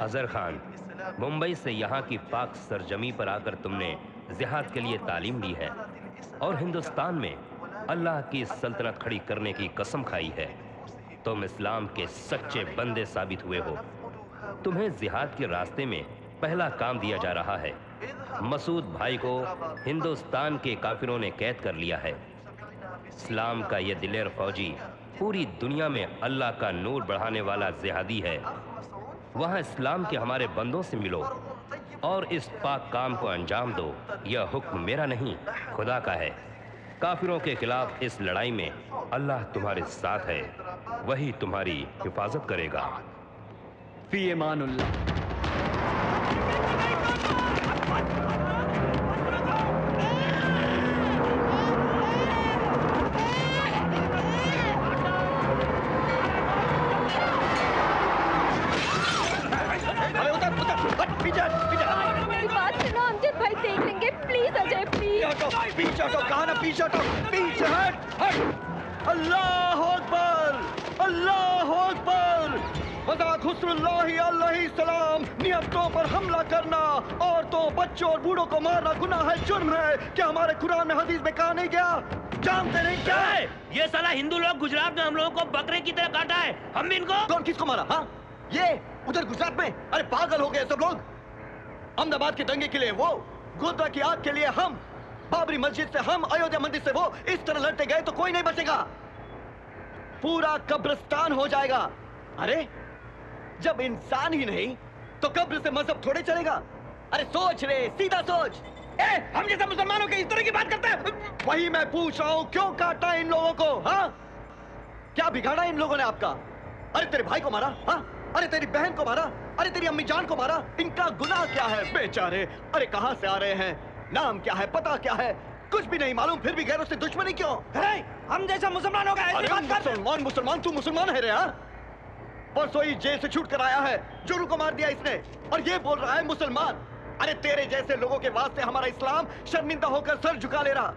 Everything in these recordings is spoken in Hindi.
अजहर खान, मुंबई से यहाँ की पाक सरजमी पर आकर तुमने जिहाद के लिए तालीम ली है और हिंदुस्तान में अल्लाह की सल्तनत खड़ी करने की कसम खाई है। तुम इस्लाम के सच्चे बंदे साबित हुए हो। तुम्हें जिहाद के रास्ते में पहला काम दिया जा रहा है। मसूद भाई को हिंदुस्तान के काफिरों ने कैद कर लिया है। इस्लाम का यह दिलेर फौजी पूरी दुनिया में अल्लाह का नूर बढ़ाने वाला जिहादी है। वहां इस्लाम के हमारे बंदों से मिलो और इस पाक काम को अंजाम दो। यह हुक्म मेरा नहीं, खुदा का है। काफिरों के खिलाफ इस लड़ाई में अल्लाह तुम्हारे साथ है, वही तुम्हारी हिफाजत करेगा। फी ईमानुल्लाह। मेरी बात सुनो अमजद भाई, देख लेंगे। Please Ajay, please. पीछे हटो, कहा ना पीछे हटो, पीछे हट, हट। अल्लाह अकबर, अल्लाह अकबर। वज़ात हुस्नुल्लाहि अलैहि सलाम। नियतों पर हमला करना, औरतों, बच्चों और बूढ़ों को मारना गुनाह है, जुर्म है। क्या हमारे कुरान में हदीस में कहा नहीं गया? जानते नहीं क्या है? ये साला हिंदू लोग गुजरात में हम लोगों को बकरे की तरह काटा है। हम भी इनको। कौन किसको मारा? हाँ, ये उधर गुजरात में? अरे पागल हो गए सब लोग। अहमदाबाद के दंगे के लिए वो, गोधरा की आग के लिए हम, बाबरी मस्जिद से हम, अयोध्या मंदिर से वो। इस तरह लड़ते गए तो कोई नहीं बचेगा, पूरा कब्रिस्तान हो जाएगा। अरे जब इंसान ही नहीं तो कब्र से मजहब थोड़े चलेगा? अरे सोच रे, सीधा सोच। हम जैसे मुसलमानों के इस तरह की बात करते हैं। वही मैं पूछ रहा हूं, क्यों काटा इन लोगों को? हाँ, क्या बिगाड़ा इन लोगों ने आपका? अरे तेरे भाई को मारा, हाँ? अरे तेरी बहन को मारा, अरे तेरी अम्मी जान को मारा। इनका गुनाह क्या है बेचारे? अरे कहां से आ रहे हैं, नाम क्या है, पता क्या है, कुछ भी नहीं मालूम, फिर भी गैरों से दुश्मनी क्यों? हम जैसा मुसलमानों का ऐसे बात कर। मुसलमान मुसलमान, तू मुसलमान है रे? हाँ, परसों ही जेल से छूट कर आया है, जुर्म को मार दिया इसने, और ये बोल रहा है मुसलमान। अरे तेरे जैसे लोगों के वास्ते हमारा इस्लाम शर्मिंदा होकर सर झुका ले रहा।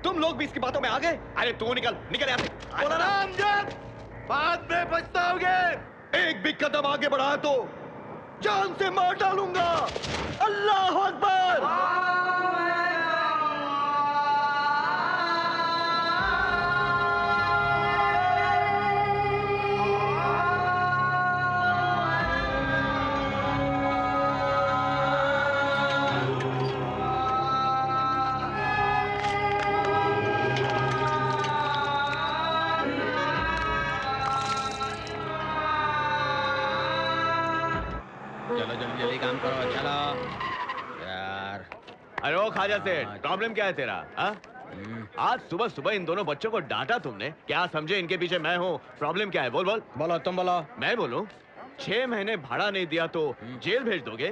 तुम लोग भी इसकी बातों में आ गए? अरे तू निकल, निकल यहाँ से। बोला ना अमजद, बाद में पछताओगे। एक भी कदम आगे बढ़ाया तो जान से मार डालूंगा। अल्लाह अकबर। चलो जल्दी जल्दी काम करो, चलो यार। अरे ओ खाजा सेठ, प्रॉब्लम क्या है तेरा? आज सुबह सुबह इन दोनों बच्चों को डांटा तुमने, क्या समझे इनके पीछे मैं हूँ? प्रॉब्लम क्या है? बोल बोल। बोलो, तुम बोलो। मैं बोलूं? 6 महीने भाड़ा नहीं दिया तो जेल भेज दोगे?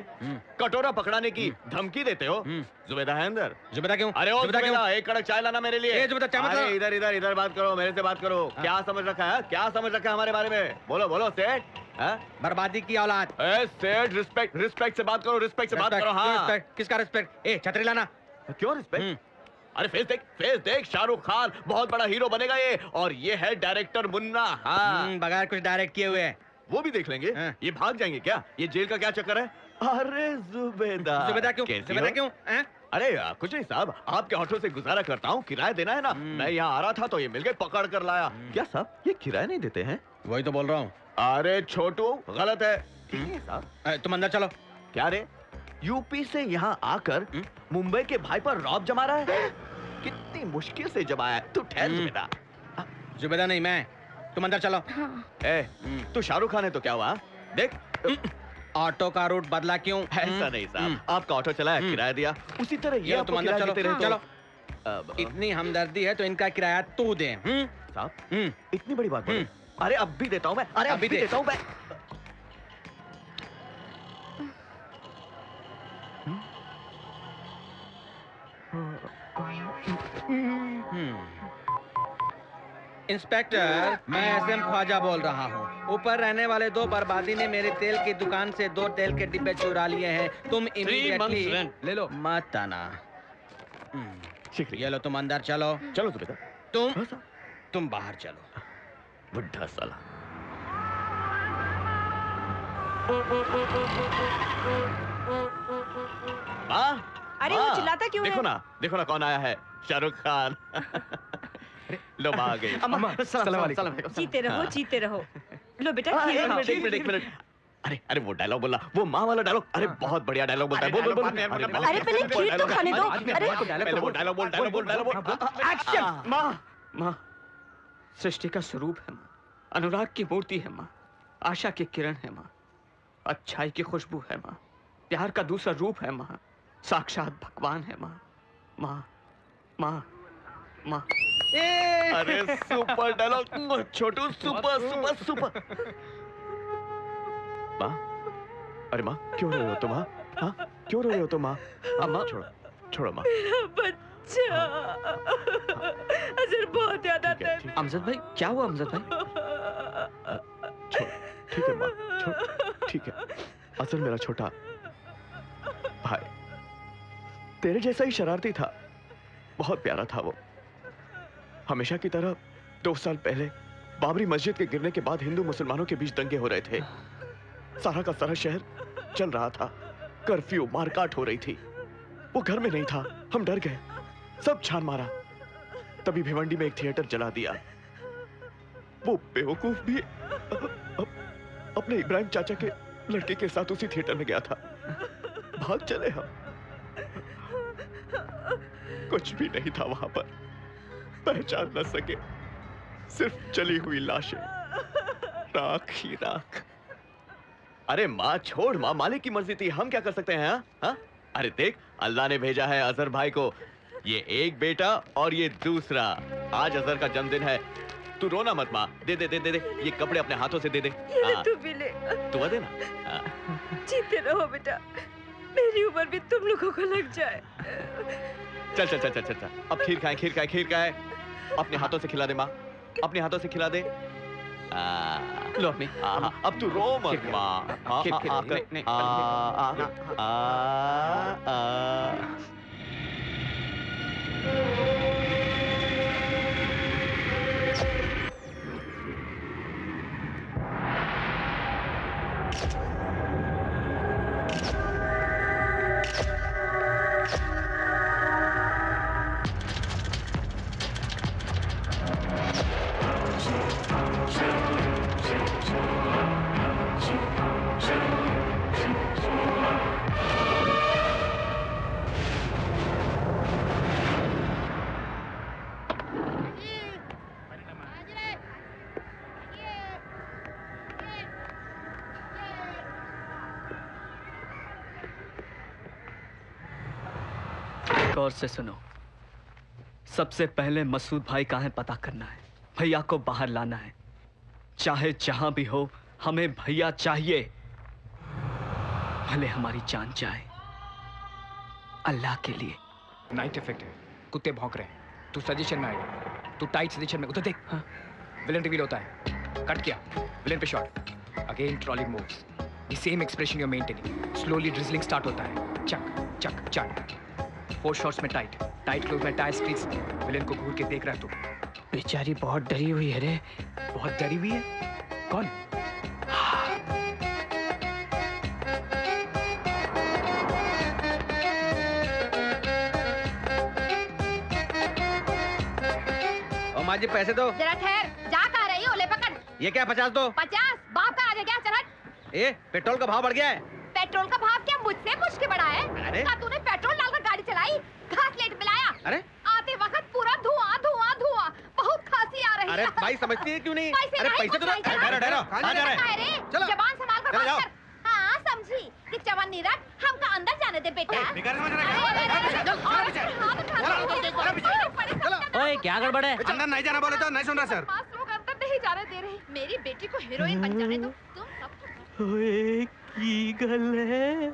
कटोरा पकड़ाने की धमकी देते हो? जुबेदा है अंदर? जुबेदा क्यों? अरे ओ जुबेदा, एक कड़क चाय लाना मेरे लिए। जुबेदा क्या मतलब? अरे इधर इधर इधर बात करो, मेरे से बात करो। क्या समझ रखा है? क्या समझ रखा है हमारे बारे में? बोलो बोलो सेठ। बर्बादी की औलाद। सेठ रिस्पेक्ट, रिस्पेक्ट से बात करो, रिस्पेक्ट से बात करो। हाँ, रिस्पेक्ट किसका रिस्पेक्ट? छतरी लाना। क्यों रिस्पेक्ट? अरे फेस देख, फेस देख। शाहरुख खान बहुत बड़ा हीरो बनेगा ये, और ये है डायरेक्टर मुन्ना। हाँ, बगैर कुछ डायरेक्ट किए हुए। वो भी देख लेंगे। ये भाग जाएंगे क्या? ये जेल का क्या चक्कर है? अरे जुबेदा, जुबेदा क्यों? जुबेदा क्यों? अरे कुछ नहीं साहब, आपके ऑटो से गुजारा करता हूँ, किराया देना है ना। मैं यहाँ आ रहा था तो ये मिल गए, पकड़ कर लाया। क्या साहब, ये किराया नहीं देते हैं? वही तो बोल रहा हूँ। अरे छोटू, गलत है। ठीक है साहब, तुम अंदर चलो। क्या रे, यूपी से यहाँ आकर मुंबई के भाई पर रौब जमा रहा है? कितनी मुश्किल से जमाया है। तू ठहर जुबेदा। जुबेदा नहीं मैं, तुम अंदर चलो। तू शाहरुख खान है तो क्या हुआ? देख, ऑटो का रूट बदला क्यों? ऐसा नहीं साहब, आपका ऑटो चलाया, किराया दिया, उसी तरह ये तुम अंदर चलो। चलो, इतनी इतनी हमदर्दी है तो इनका किराया तू दे। साहब, इतनी बड़ी बात बोले? अरे अब भी देता हूँ मैं, अरे अभी देता हूँ मैं। इंस्पेक्टर, मैं एसएम ख्वाजा बोल रहा हूँ। ऊपर रहने वाले 2 बर्बादी ने मेरे तेल की दुकान से 2 तेल के डिब्बे चुरा लिए हैं। तुम इमीडिएटली ले लो। मत आना। ये लो, तुम अंदर चलो। चलो बेटा। तुम बाहर चलो। बुढ़ा साला। माँ, अरे वो चिल्लाता क्यों है? देखो ना कौन आया है, शाहरुख खान। लो माँ आ गई। सलाम अलैकुम। जीते रहो, जीते रहो। लो बेटा खीर खाओ। एक मिनट। अरे वो डायलॉग बोला, वो माँ वाला डायलॉग। अरे बहुत बढ़िया डायलॉग बोलता है। बोल। अरे पहले खीर तो खाने दो। अरे पहले वो डायलॉग बोल। एक्शन। माँ सृष्टि का स्वरूप है माँ, अनुराग की मूर्ति है माँ, आशा की किरण है माँ, अच्छाई की खुशबू है माँ, प्यार का दूसरा रूप है माँ, साक्षात भगवान है माँ। माँ माँ माँ। अरे सुपर डायलॉग छोटू, सुपर। माँ, अरे माँ क्यों रो रहे हो तुम? हाँ क्यों रो रहे हो तुम? माँ अम्मा छोड़ो माँ। बच्चा अजर बहुत याद आता है। अमजद भाई क्या हुआ? अमजद भाई ठीक है माँ, ठीक है। असल मेरा छोटा भाई तेरे जैसा ही शरारती था, बहुत प्यारा था वो। हमेशा की तरह 2 साल पहले बाबरी मस्जिद के गिरने के बाद हिंदू मुसलमानों के बीच दंगे हो रहे थे। सारा का सारा शहर चल रहा था, कर्फ्यू, मारकाट हो रही थी। वो घर में नहीं था, हम डर गए, सब छान मारा। तभी भिवंडी में एक थिएटर जला दिया। वो बेवकूफ भी अपने इब्राहिम चाचा के लड़के के साथ उसी थिएटर में गया था। भाग चले हम। कुछ भी नहीं था वहां पर, पहचान न सके, सिर्फ जली हुई लाशें, राख ही राख। अरे माँ छोड़ माँ, मालिक की मर्जी थी, हम क्या कर सकते हैं? हाँ? अरे देख, अल्लाह ने भेजा है अजहर भाई को, ये एक बेटा और ये दूसरा। आज अजहर का जन्मदिन है, तू रोना मत माँ। दे ये कपड़े अपने हाथों से दे। तू भी ले। तू दे ना। जीते रहो बेटा, मेरी उम्र भी तुम लोगों को लग जाए। चल। अब खीर खाए। अपने हाथों से खिला दे माँ, अपने हाथों से खिला दे। लो अपनी। अब तू रो मत माँ। गौर से सुनो, सबसे पहले मसूद भाई कहाँ है पता करना है, भैया को बाहर लाना है। चाहे जहां भी हो, हमें भैया चाहिए, भले हमारी जान जाए, अल्लाह के लिए। नाइट इफेक्ट है, कुत्ते भौंक रहे हैं। तू सजेशन में आएगा, तू टाइट सजेशन में। उधर देख, हाँ। विलन रिवील होता है, कट किया, विलन पे shot, again trolley moves, the same expression you are maintaining. Slowly drizzling start होता है, चक चक चक। 4 शॉट्स में टाइट क्लोज में टायर स्ट्रीट्स। विलेन को घूर के देख रहा है तू। बेचारी बहुत डरी हुई है रे। बहुत डरी हुई है? कौन? ओ माँ जी पैसे दो। जरा ठहर, जा कहाँ रही हो? ले पकड़। ये क्या 50 दो? 50? बाप का आगे क्या? चल हट। ए पेट्रोल का भाव बढ़ गया है। पेट्रोल का भाव क्या मुझसे पूछ के बढ़ा है? अरे क्या तूने पेट्रोल डालकर गाड़ी चलाई? घास लेट मिलाया? अरे आते वक्त पूरा धुआं, बहुत खांसी आ रही है। अरे भाई समझती है क्यों नहीं? अरे पैसे तो ठहरो, कहाँ जा रहे हैं? चलो जबान संभाल कर बात कर। हाँ समझी कि चवन नीरज हमका अंदर जाने दे बेटा। ओए क्या गड़बड़ है? अंदर नहीं जाना बोले तो नहीं सुन रहा सर। लोग अंदर नहीं जाने दे रहे। मेरी बेटी को हीरोइन बन जाने दो। तुम सब ओए की गल है,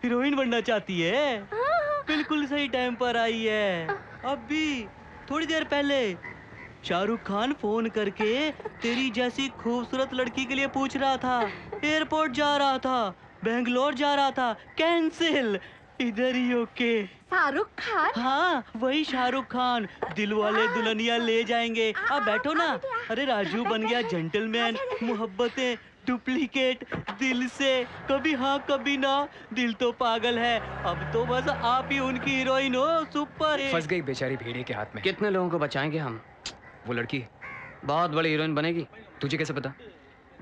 हीरोइन बनना चाहती है? बिल्कुल सही टाइम पर आई है। अभी थोड़ी देर पहले शाहरुख खान फोन करके तेरी जैसी खूबसूरत लड़की के लिए पूछ रहा था। एयरपोर्ट जा रहा था, बेंगलोर जा रहा था, कैंसिल। इधर ही ओके। शाहरुख खान? हाँ वही शाहरुख खान, दिल वाले दुल्हनिया ले जाएंगे। आप बैठो ना। अरे राजू बन गया जेंटलमैन, मोहब्बतें डुप्लीकेट, दिल से कभी हाँ कभी ना, दिल तो पागल है। अब तो बस आप ही उनकी हीरोइन हो। सुपर। फंस गई बेचारी भेड़िए के हाथ में। कितने लोगों को बचाएंगे हम? वो लड़की बहुत बड़ी हीरोइन बनेगी। तुझे कैसे पता?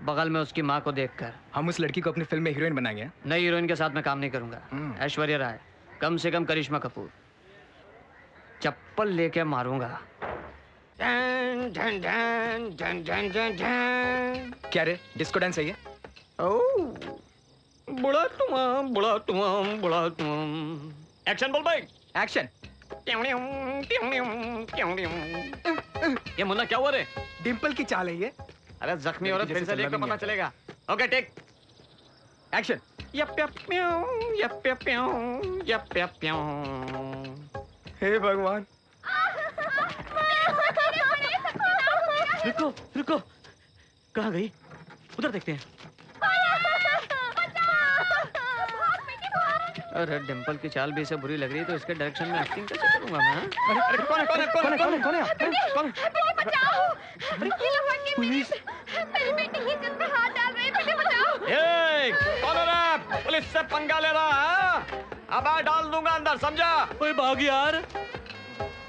बगल में उसकी माँ को देखकर। हम उस लड़की को अपनी फिल्म में हीरोइन बनाएंगे। नई हीरोइन के साथ मैं काम नहीं करूंगा। ऐश्वर्या राय, कम से कम करिश्मा कपूर। चप्पल लेके मारूंगा। Done, done, done, done, done, done, done. क्या रे, डिस्को डांस है ये? बुढ़ा तुम, बुढ़ा तुम, बुढ़ा तुम। एक्शन बोल भाई। एक्शन। ये मुन्ना क्या हुआ रे? डिंपल की चाल है ये। अरे जख्मी औरत फिर से देख तो पता चलेगा। Okay take action. हे भगवान। रुको रुको, कहाँ गई? उधर देखते हैं। अरे डिंपल की चाल भी इसे बुरी लग रही है तो इसके डायरेक्शन में एक्टिंग कैसे करूंगा मैं? अरे कौन है कौन है कौन है कौन है कौन है कौन है? बचाओ! पुलिस! मेरी बेटी की इज्जत पे हाथ डाल रही है, बेटे बचाओ! ए, कौन है रे? पुलिस से पंगा ले रहा है? अब डाल दूंगा अंदर, समझा? ओए भाग यार।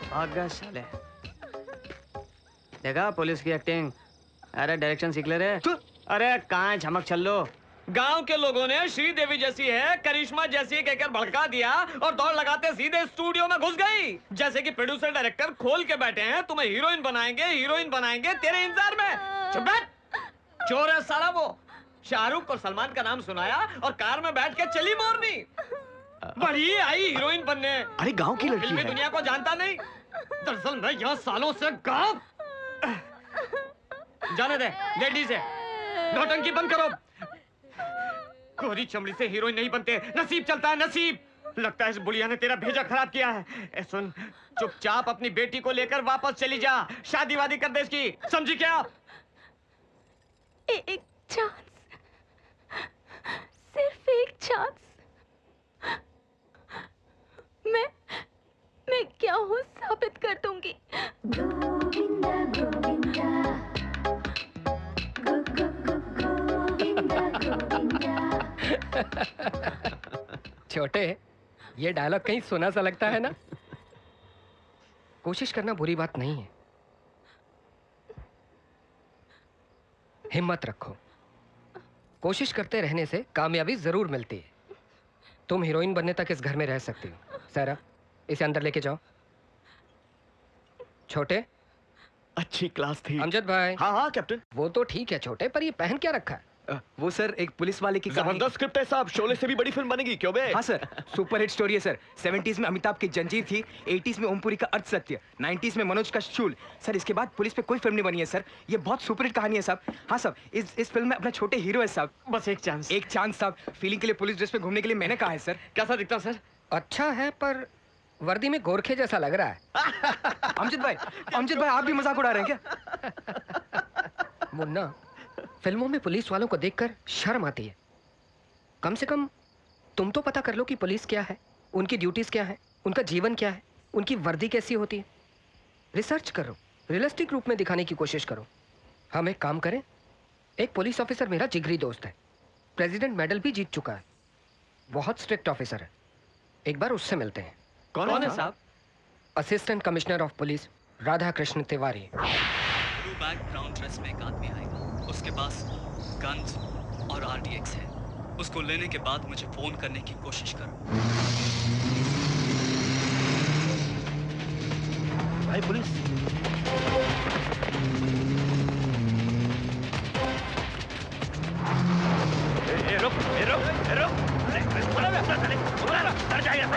भाग गया साले। देखा पुलिस की एक्टिंग? अरे डायरेक्शन सीख ले रे। अरे कहाँ है झमक छल्लो? गांव के लोगों ने श्रीदेवी जैसी है, करिश्मा जैसी कहकर भड़का दिया और दौड़ लगाते सीधे स्टूडियो में घुस गई। जैसे कि प्रोड्यूसर डायरेक्टर खोल के बैठे हैं, तुम्हें हीरोइन बनाएंगे तेरे इंतजार में। चुप बैठ। चोर है साला वो। शाहरुख और सलमान का नाम सुनाया और कार में बैठ के चली मोरनी। बड़ी आई हीरोइन बनने। अरे गांव की लड़की फिल्मी है। दुनिया को जानता नहीं। दरअसल मैं यहाँ सालों से गांव। जाने दे, लेडीज है। नौटंकी बंद करो। गोरी चमड़ी से हीरोइन नहीं बनते, नसीब चलता है नसीब। लगता है इस बुढ़िया ने तेरा भेजा खराब किया है। ए सुन, चुपचाप अपनी बेटी को लेकर वापस चली जा। शादी वादी कर दे इसकी, समझी क्या? एक चांस, सिर्फ एक चांस। मैं क्या हूँ साबित कर दूंगी। गोविंदा गोविंदा गोविंदा गोविंदा। छोटे, ये डायलॉग कहीं सुना सा लगता है ना? कोशिश करना बुरी बात नहीं है। हिम्मत रखो, कोशिश करते रहने से कामयाबी जरूर मिलती है। तुम हीरोइन बनने तक इस घर में रह सकती हो। सारा, इसे अंदर लेके जाओ। छोटे, अच्छी क्लास थी। अमजद भाई। हाँ हाँ कैप्टन। वो तो ठीक है छोटे, पर ये पहन क्या रखा है? वो सर एक पुलिस वाले की जबरदस्त स्क्रिप्ट है साहब, शोले से भी बड़ी फिल्म बनेगी क्यों बे? हाँ सर, सुपर हिट स्टोरी है सर। 70s में अमिताभ की जंजीर थी, 80s में ओमपुरी का अर्थ सत्य, 90s में मनोज का शूल। सर इसके बाद पुलिस पे कोई फिल्म नहीं बनी है सर। ये बहुत सुपर हिट कहानी है साहब। हाँ साहब, इस फिल्म में अपना छोटे हीरो है साहब। बस एक चांस। एक चांस साहब। फीलिंग के लिए पुलिस ड्रेस में घूमने के लिए मैंने कहा है सर। कैसा दिखता सर? अच्छा है, पर वर्दी में गोरखे जैसा लग रहा है। अमजद भाई आप भी मजाक उड़ा रहे हैं क्या? मुन्ना, फिल्मों में पुलिस वालों को देखकर शर्म आती है। कम से कम तुम तो पता कर लो कि पुलिस क्या है, उनकी ड्यूटीज क्या है, उनका जीवन क्या है, उनकी वर्दी कैसी होती है। रिसर्च करो, रियलिस्टिक रूप में दिखाने की कोशिश करो। हम एक काम करें, एक पुलिस ऑफिसर मेरा जिगरी दोस्त है, प्रेसिडेंट मेडल भी जीत चुका है, बहुत स्ट्रिक्ट ऑफिसर है। एक बार उससे मिलते हैं। कौन है साहब? Assistant commissioner of police Radha Krishna Tiwari. Blue bag brown dress में एक आदमी आएगा, उसके पास गन्स और RDX है। उसको लेने के बाद मुझे फोन करने की कोशिश करो। भाई पुलिस। रुक। डर जाएगा।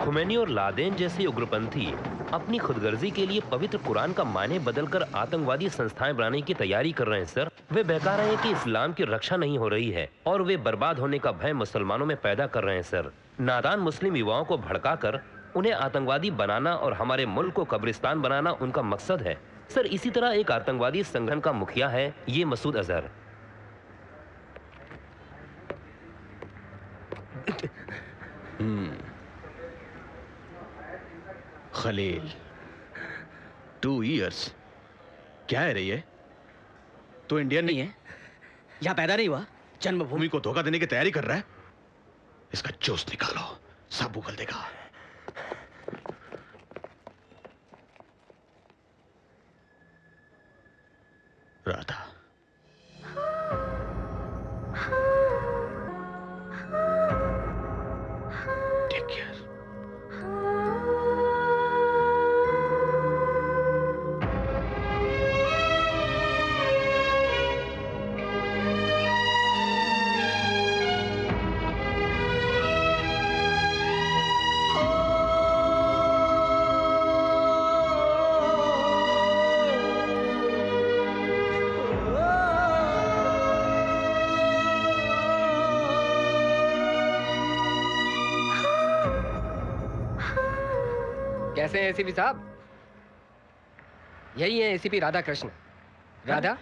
खुमैनी और लादेन जैसे उग्रपंथी अपनी खुदगर्जी के लिए पवित्र कुरान का माने बदलकर आतंकवादी संस्थाएं बनाने की तैयारी कर रहे हैं सर। वे बहका रहे हैं कि इस्लाम की रक्षा नहीं हो रही है और वे बर्बाद होने का भय मुसलमानों में पैदा कर रहे हैं सर। नादान मुस्लिम युवाओं को भड़काकर उन्हें आतंकवादी बनाना और हमारे मुल्क को कब्रिस्तान बनाना उनका मकसद है सर। इसी तरह एक आतंकवादी संगठन का मुखिया है ये मसूद अजहर। खलील 2 years क्या है रे ये? तू इंडियन नहीं है? यहाँ पैदा नहीं हुआ, जन्मभूमि को धोखा देने की तैयारी कर रहा है? इसका जोश निकालो, सब उगल देगा। Radha take care. कैसे हैं एसीपी साहब? यही है एसीपी राधा कृष्ण। राधा,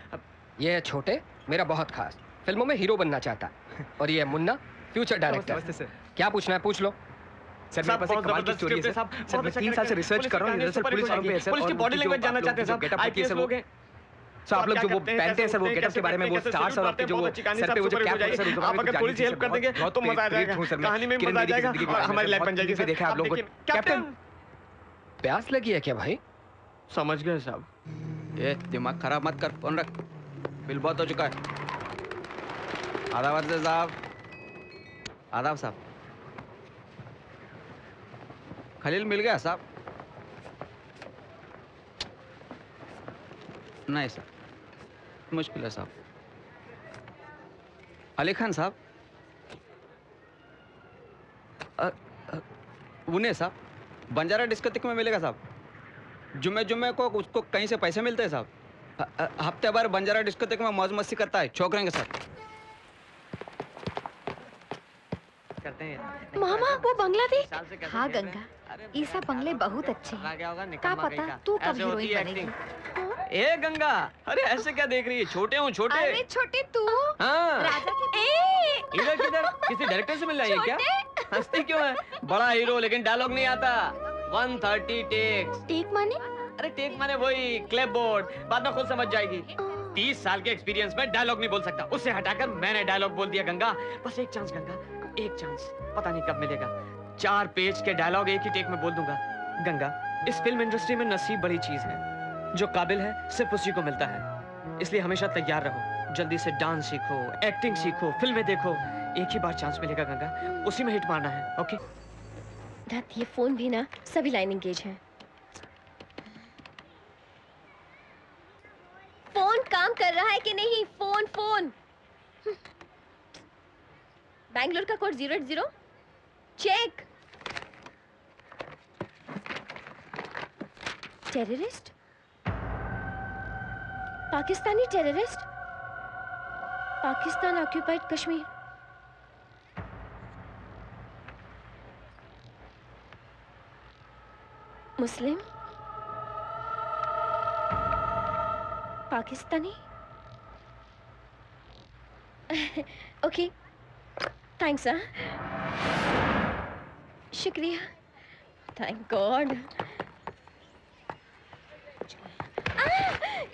ये है छोटे, मेरा बहुत खास, फिल्मों में हीरो बनना चाहता, और ये है मुन्ना, फ्यूचर डायरेक्टर। क्या पूछना है पूछ लो। सर मेरे पास एक कमाल की स्टोरी है सर। मैं 3 साल से रिसर्च कर रहा हूँ, सर पुलिस की बॉडी लैंग्वेज जानना चाहते हैं सर। आईपीएस लोग हैं सर, आप लोग जो वो पहनते हैं सर, वो गेटअप के बारे में, वो स्टार्स और आपके जो सर पे वो जो कैप है सर, आप अगर पुलिस हेल्प कर देंगे तो मजा आ जाएगा, कहानी में मजा आ जाएगा, हमारी लाइफ बन जाएगी। देखा आप लोगों को कैप्टन प्यास लगी है क्या भाई? समझ गए साहब। ये दिमाग खराब मत कर, फोन रख, बिल बहुत हो चुका है। आदाब साहब, आदाब साहब। खलील मिल गया साहब? नहीं सर, मुश्किल है साहब। अली खान साहब, उन्हें साहब बंजारा डिस्कोथेक में मिलेगा साहब। जुम्मे को उसको कहीं से पैसे मिलते हैं साहब। हफ्ते भर बंजारा डिस्कोथेक में मौज मस्ती करता है छोकरें के साथ। करते हैं मामा, वो बंगला देख। हाँ गंगा, ये सब बंगले बहुत अच्छे हैं। क्या पता तू कब हीरोइन बनेगी। ए गंगा, अरे ऐसे क्या देख रही है? छोटे हूँ छोटे। अरे छोटे तू। हाँ। राजा के इधर किधर किसी डायरेक्टर से मिल रही है क्या? हंसती क्यों है? बड़ा हीरो लेकिन डायलॉग नहीं आता। 130 टेक्स। टेक माने? अरे टेक माने वही क्लैप बोर्ड, बाद में खुद समझ जाएगी। 30 साल के एक्सपीरियंस में डायलॉग नहीं बोल सकता, उससे हटाकर मैंने डायलॉग बोल दिया। गंगा बस एक चांस गंगा, एक चांस, पता नहीं कब मिलेगा। 4 पेज के डायलॉग एक ही टेक में बोल दूंगा। गंगा, इस फिल्म इंडस्ट्री में नसीब बड़ी चीज है, जो काबिल है सिर्फ उसी को मिलता है, इसलिए हमेशा तैयार रहो। जल्दी से डांस सीखो, एक्टिंग सीखो, फिल्में देखो, एक ही बार चांस मिलेगा गंगा, उसी में हिट मारना है। ओके धत, ये फोन भी ना सभी लाइन एंगेज है। फोन काम कर रहा है कि नहीं? Phone phone. बैंगलोर का code 080 check. Terrorist? Pakistani terrorist? Pakistan occupied Kashmir. Muslim? Pakistani? Okay, thanks. शुक्रिया, थैंक गॉड।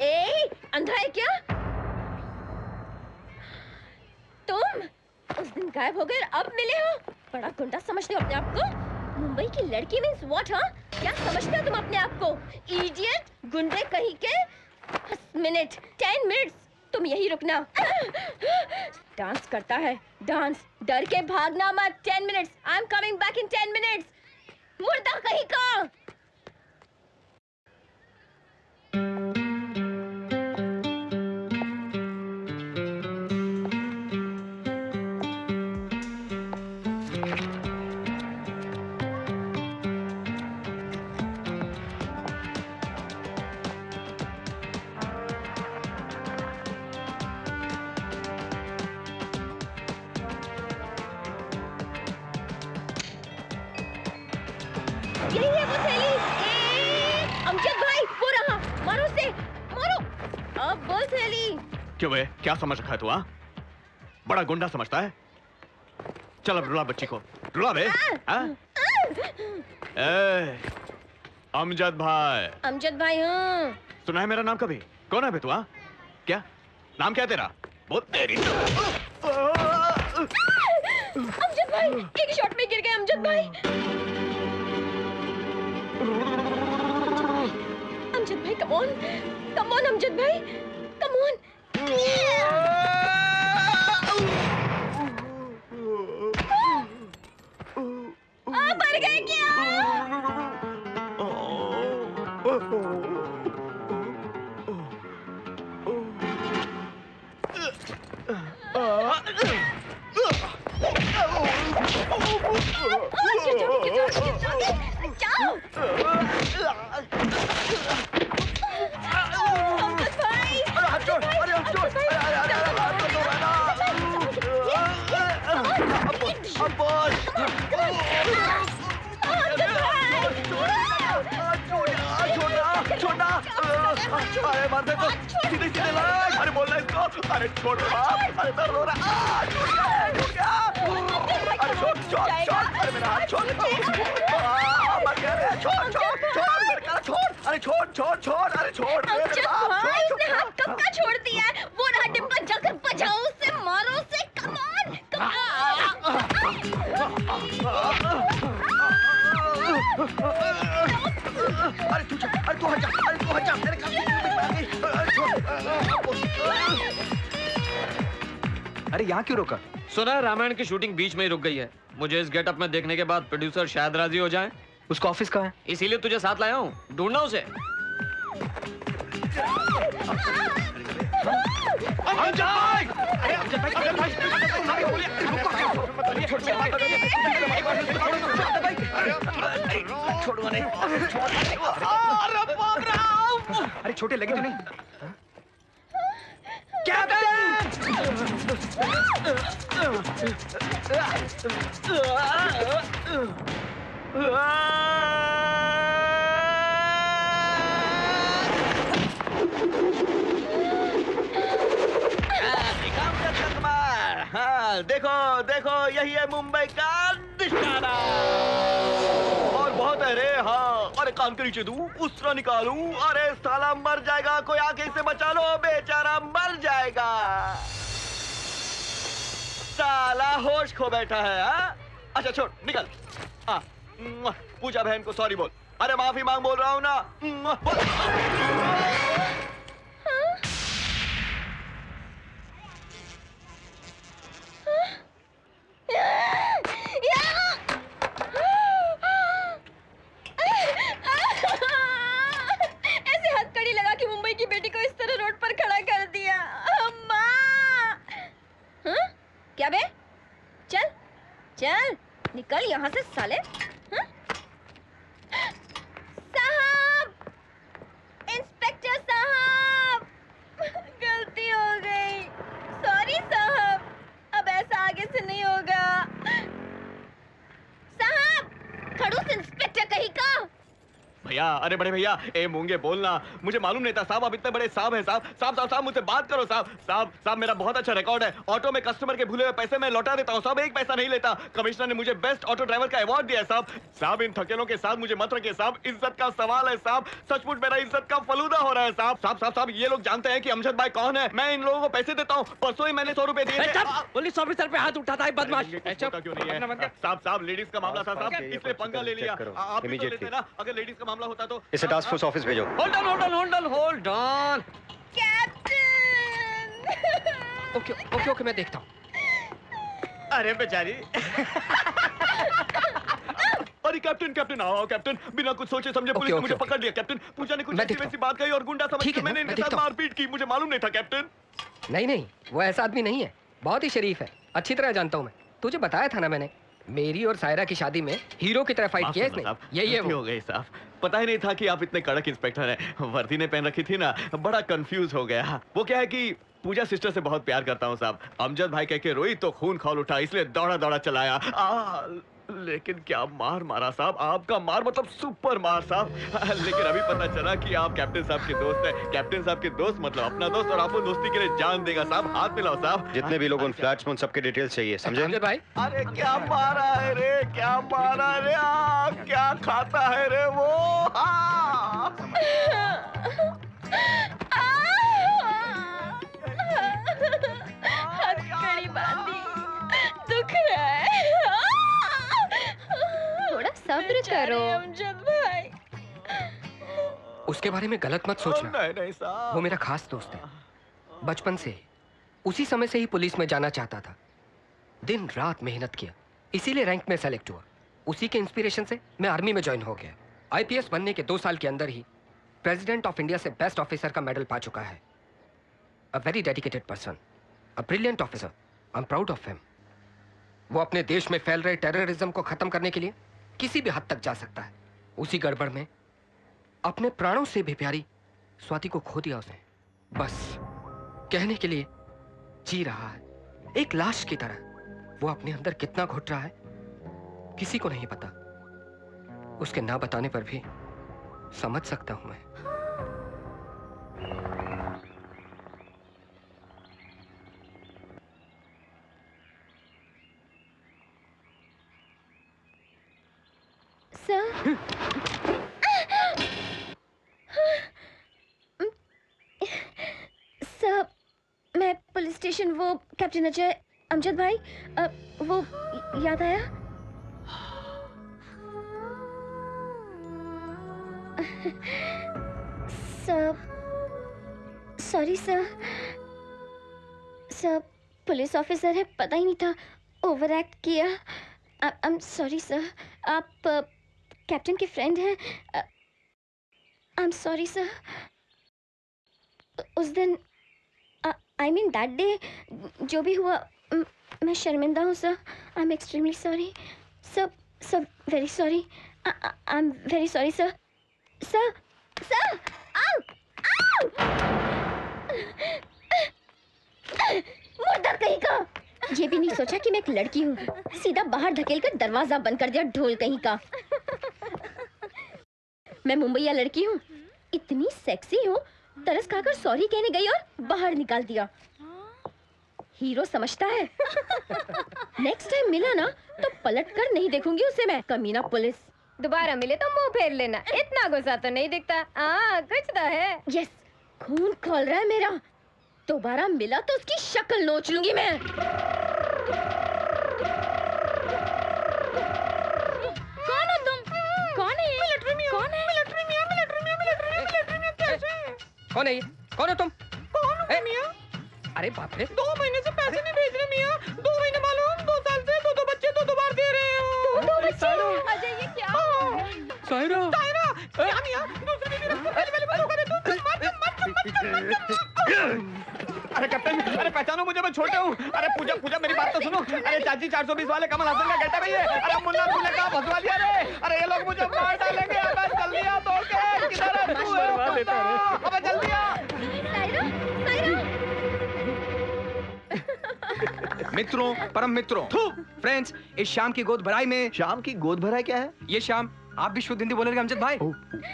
ए, अंधा है क्या तुम? उस दिन गायब हो गए, अब मिले हो? बड़ा गुंडा समझते हो अपने आप को? मुंबई की लड़की मीन्स व्हाट? हाँ, क्या समझते हो तुम अपने आप को? इडियट, गुंडे कहीं के। 10 मिनट्स तुम यही रुकना। डांस करता है, डांस, डर के भागना मत। 10 minutes, I am coming back in 10 minutes. मुर्दा कहीं का। यही है वो थैली। अमजद भाई, वो रहा। मारो उसे, मारो। अब बोल थैली। क्यों बे, क्या समझ रखा है तू? बड़ा गुंडा समझता है? चल अब रुला बच्ची को, रुला बे। अमजद भाई। अमजद भाई, हाँ। सुना है मेरा नाम कभी? कौन है बे तू? क्या नाम क्या है तेरा? बहुत तेरी। अमजद भाई, एक शॉट में गिर गए अमजद भाई। अमजद भाई, कम ऑन, कम ऑन अमजद भाई, कम ऑन। मर गए क्या? अरे मार दे तो सीधे सीधे लग। अरे बोलना इसको। अरे छोड़ दो। अरे दर्द हो रहा। छूट गया। अरे छोड़ छोड़ छोड़। अरे मेरा हाथ छोड़। मर गया रे। छोड़ छोड़ छोड़ मेरे का छोड़। अरे छोड़ छोड़ छोड़। अरे छोड़ अमजद भाई, उसने हाथ कब का छोड़ दिया है? वो रहा डिब्बा, जाकर बजाओ उसे, मारो उसे। कम ऑन, कम अरे तू हट जा। अरे तू हट जा। मेरे काम अरे यहाँ क्यों रोका? सुना है रामायण की शूटिंग बीच में ही रुक गई है। मुझे इस गेटअप में देखने के बाद प्रोड्यूसर शायद राजी हो जाए। उसका ऑफिस कहाँ है? इसीलिए तुझे साथ लाया हूँ, ढूंढना उसे। अरे छोटे लगे तो नहीं? हाँ, देखो देखो, यही है मुंबई का निशाना। और बहुत है रे। हाँ, अरे कान के नीचे दूं, उसरा निकालूं। अरे साला मर जाएगा, कोई आके इसे बचा लो, बेचारा मर जाएगा। साला होश खो बैठा है। हाँ, अच्छा छोड़, निकल। हाँ, पूजा बहन को सॉरी बोल। अरे माफी मांग बोल रहा हूँ ना। ऐसे हथकड़ी लगा के मुंबई की बेटी को इस तरह रोड पर खड़ा कर दिया। अम्मा! हाँ? क्या बे? चल, चल, निकल यहाँ से साले। हाँ? साहब, इंस्पेक्टर साहब, गलती हो गई। सॉरी साहब, अब ऐसा आगे से नहीं होगा। साहब, खड़ूस इंस्पेक्टर कहीं का। भैया, अरे बड़े भैया, ए मूंगे बोलना, मुझे मालूम नहीं था साहब आप इतने बड़े साहब हैं साहब। साहब मुझसे बात करो साहब। साहब मेरा बहुत अच्छा रिकॉर्ड है, ऑटो में कस्टमर के भूले हुए पैसे मैं लौटा देता हूँ साहब, एक पैसा नहीं लेता। कमिश्नर ने मुझे बेस्ट ऑटो ड्राइवर का अवार्ड दिया है साहब। इन थकेलों के साथ मुझे मत रखिए साहब, इज्जत का सवाल है साहब, सचमुच मेरा इज्जत का फलूदा हो रहा है साहब। ये लोग जानते हैं कि अमजद भाई कौन है, मैं इन लोगों को पैसे देता हूँ, परसों ही मैंने 100 रुपए दिए थे। पुलिस ऑफिसर पे हाथ उठाता है बदमाश। क्यों नहीं है साहब, लेडीज का मामला था साहब, इसलिए पंगा ले लिया। आप भी तो लेते ना, अगर लेडीज का मामला होता तो। इसे टास्क फोर्स ऑफिस भेजो। Hold on. कैप्टन। ओके मैं देखता हूँ। अरे बेचारी। अरे कैप्टन आओ कैप्टन, बिना कुछ सोचे समझे पुलिस ने मुझे पकड़ लिया कैप्टन। पूजा ने कुछ ऐसी वैसी बात कही और गुंडा समझ के मैंने इनके साथ मारपीट की, मुझे मालूम नहीं था कैप्टन। नहीं वो ऐसा आदमी नहीं है, बहुत ही शरीफ है, अच्छी तरह जानता हूँ मैं, तुझे बताया था ना मैंने, मेरी और सायरा की शादी में हीरो की तरह फाइट किया इसने। यही हो गई साहब, पता ही नहीं था कि आप इतने कड़क इंस्पेक्टर हैं। वर्दी ने पहन रखी थी ना, बड़ा कंफ्यूज हो गया। वो क्या है कि पूजा सिस्टर से बहुत प्यार करता हूँ साहब, अमजद भाई कह के रोई तो खून खौल उठा, इसलिए दौड़ा चलाया। लेकिन क्या मार मारा साहब, आपका मार मतलब सुपर मार साहब। लेकिन अभी पता चला कि आप कैप्टन साहब के दोस्त हैं। कैप्टन साहब के दोस्त मतलब अपना दोस्त, और आपको दोस्ती के लिए जान देगा साहब। हाथ मिलाओ साहब। जितने भी लोग उन फ्लैट्स में, उन सबके डिटेल्स चाहिए, समझे भाई? अरे क्या मारा है रे, क्या मारा रे, क्या खाता है रे वो। हथकड़ी बांधी, दुख रहा है, थोड़ा सब्र करो अमजद भाई। उसके बारे में गलत मत सोचना। नहीं साहब, वो मेरा खास दोस्त है, बचपन से ही, उसी समय से ही पुलिस में जाना चाहता था, दिन रात मेहनत किया, इसीलिए रैंक में सेलेक्ट हुआ। उसी के इंस्पिरेशन से मैं आर्मी में ज्वाइन हो गया। आईपीएस बनने के 2 साल के अंदर ही प्रेसिडेंट ऑफ इंडिया से बेस्ट ऑफिसर का मेडल पा चुका है। A very dedicated person, a brilliant officer, I am proud of him. वो अपने देश में फैल रहे टेररिज्म को खत्म करने के लिए किसी भी हद तक जा सकता है। उसी गड़बड़ में अपने प्राणों से भी प्यारी स्वाति को खो दिया उसने। बस कहने के लिए जी रहा है, एक लाश की तरह। वो अपने अंदर कितना घुट रहा है किसी को नहीं पता। उसके ना बताने पर भी समझ सकता हूं मैं। सर, मैं पुलिस स्टेशन, वो कैप्टन अजय, अमजद भाई, वो याद आया? Sir, sorry sir, police officer है, पता ही नहीं था, ओवर एक्ट किया। I am sorry sir. आप कैप्टन के फ्रेंड हैं। I am sorry sir. उस दिन, आई मीन दैट डे, जो भी हुआ, मैं शर्मिंदा हूँ sir. I am extremely sorry sir, very sorry. I am very sorry sir. Sir, आओ, मुर्दा कहीं का। ये भी नहीं सोचा कि मैं एक लड़की हूँ, सीधा बाहर धकेल कर दरवाजा बंद कर दिया, ढोल कहीं का। मैं मुंबईया लड़की हूँ, इतनी सेक्सी हूँ, तरस खाकर सॉरी कहने गई और बाहर निकाल दिया। हीरो समझता है। नेक्स्ट टाइम मिला ना तो पलट कर नहीं देखूंगी उसे मैं, कमीना पुलिस। दोबारा मिले तो मुंह फेर लेना, इतना गुस्सा तो नहीं दिखता। कुछ तो है। यस, खून खोल रहा है मेरा। दोबारा मिला तो उसकी शक्ल नोच लूंगी मैं। कौन हो तुम? कौन है? मिलिट्री में कौन है? मिलिट्री में कैसे? कौन है ये? कौन हो तुम? कौन हो मियां? अरे बाप रे, 2 महीने से पैसे नहीं भेज रहे मियां। 2 महीने मालूम, 2 साल से 2 बच्चे 2 बार दे रहे हो। 2 बच्चे? अजय ये क्या? सायरा, क्या मियां? दूसरी बीवी रखो, पहले बात करे तू। अरे कैप्टन, अरे पहचानो मुझे, मैं छोटे हूँ। अरे पूजा मेरी बात तो सुनो। अरे चाची 420 वाले कमल हसन का बेटा भैया। अरे मुन्ना तूने कहा फंसवा दिया रे। अरे ये लोग मुझे मार डालेंगे। अबे जल्दी आ, तोड़ के किधर है तू? अबे जल्दी आ। मित्रों, परम मित्रों, फ्रेंड्स, इस शाम की गोद भराई में। शाम की गोद भराई क्या है? ये शाम आप भी शुद्ध हिंदी बोलेंगे अमजद भाई?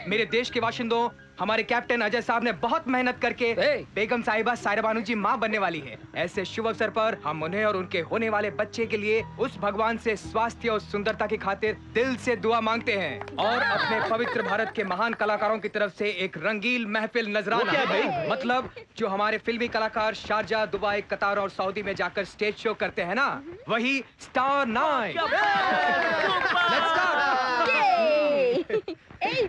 मेरे देश के बाशिंदों, हमारे कैप्टन अजय साहब ने बहुत मेहनत करके बेगम साहिबा सायरा बानू जी मां बनने वाली है। ऐसे शुभ अवसर पर हम उन्हें और उनके होने वाले बच्चे के लिए उस भगवान से स्वास्थ्य और सुंदरता की खातिर दिल से दुआ मांगते हैं और अपने पवित्र भारत के महान कलाकारों की तरफ से एक रंगीन महफिल नजराना भाई, मतलब जो हमारे फिल्मी कलाकार शारजा, दुबई, कतार और सऊदी में जाकर स्टेज शो करते हैं ना, वही स्टार 9।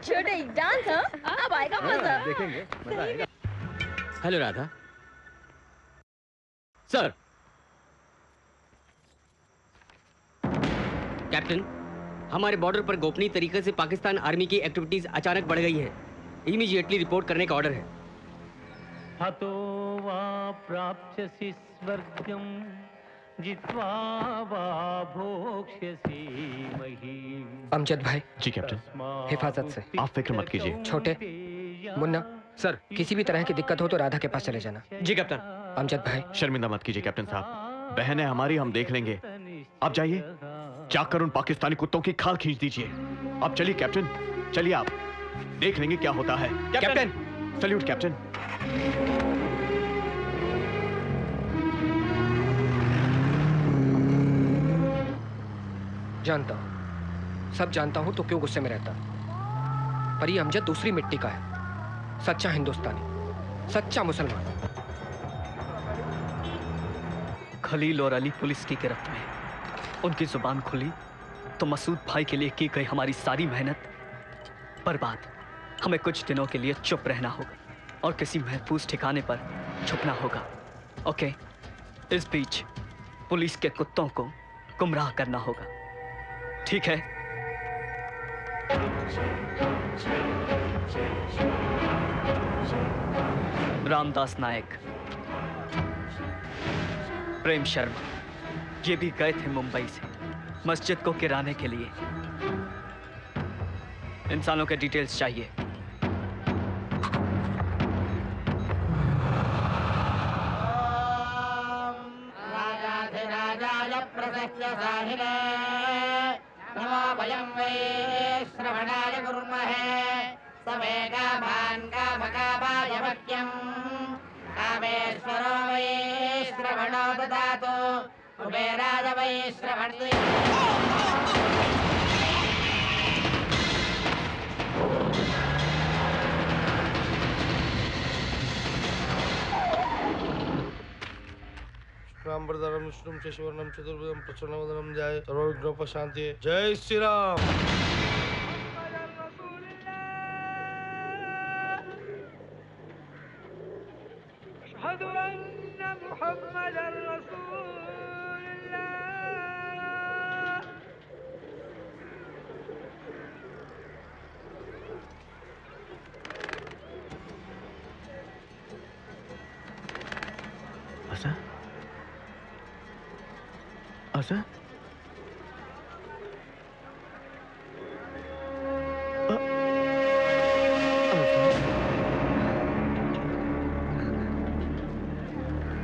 छोटे डांस, अब आएगा मजा। देखेंगे, मजा आएगा। हेलो राधा। सर। कैप्टन, हमारे बॉर्डर पर गोपनीय तरीके से पाकिस्तान आर्मी की एक्टिविटीज अचानक बढ़ गई है। इमीडिएटली रिपोर्ट करने का ऑर्डर है। हतो वा प्राप्स्यसि स्वर्गं जित्वा वा भोक्ष्यसि महीम्। अमजद भाई। जी कैप्टन। हिफाजत से। आप फिक्र मत कीजिए। छोटे, मुन्ना सर, किसी भी तरह की दिक्कत हो तो राधा के पास चले जाना। जी कैप्टन। अमजद भाई। शर्मिंदा मत कीजिए कैप्टन साहब, बहन है हमारी, हम देख लेंगे। आप जाइए, जाकर उन पाकिस्तानी कुत्तों की खाल खींच दीजिए। अब चलिए कैप्टन, चलिए, आप देख लेंगे क्या होता है। Captain salute captain. जानता हूं, सब जानता हूं, तो क्यों गुस्से में रहता? पर ये अमजद दूसरी मिट्टी का है, सच्चा हिंदुस्तानी, सच्चा मुसलमान। खलील और अली पुलिस की गिरफ्त में, उनकी जुबान खुली तो मसूद भाई के लिए की गई हमारी सारी मेहनत बर्बाद। हमें कुछ दिनों के लिए चुप रहना होगा और किसी महफूज ठिकाने पर छुपना होगा। ओके, इस बीच पुलिस के कुत्तों को गुमराह करना होगा, ठीक है? रामदास नायक, प्रेम शर्मा, ये भी गए थे मुंबई से मस्जिद को गिराने के लिए। इंसानों के डिटेल्स चाहिए। नमो वयं वै श्रवणाय कुर्महे समे कामान् कामकामाय मह्यं कामेश्वरो वै श्रवणो ददातु कुबेराय वै श्रवणे। रामवरदानम विष्णुम शशिवर्णम चतुर्भुजम प्रसन्नवदनम जय सर्वविघ्नोपशान्तिये। जय श्री राम। अशहदु अन्ना मुहम्मदर रसूलुल्लाह। आशा?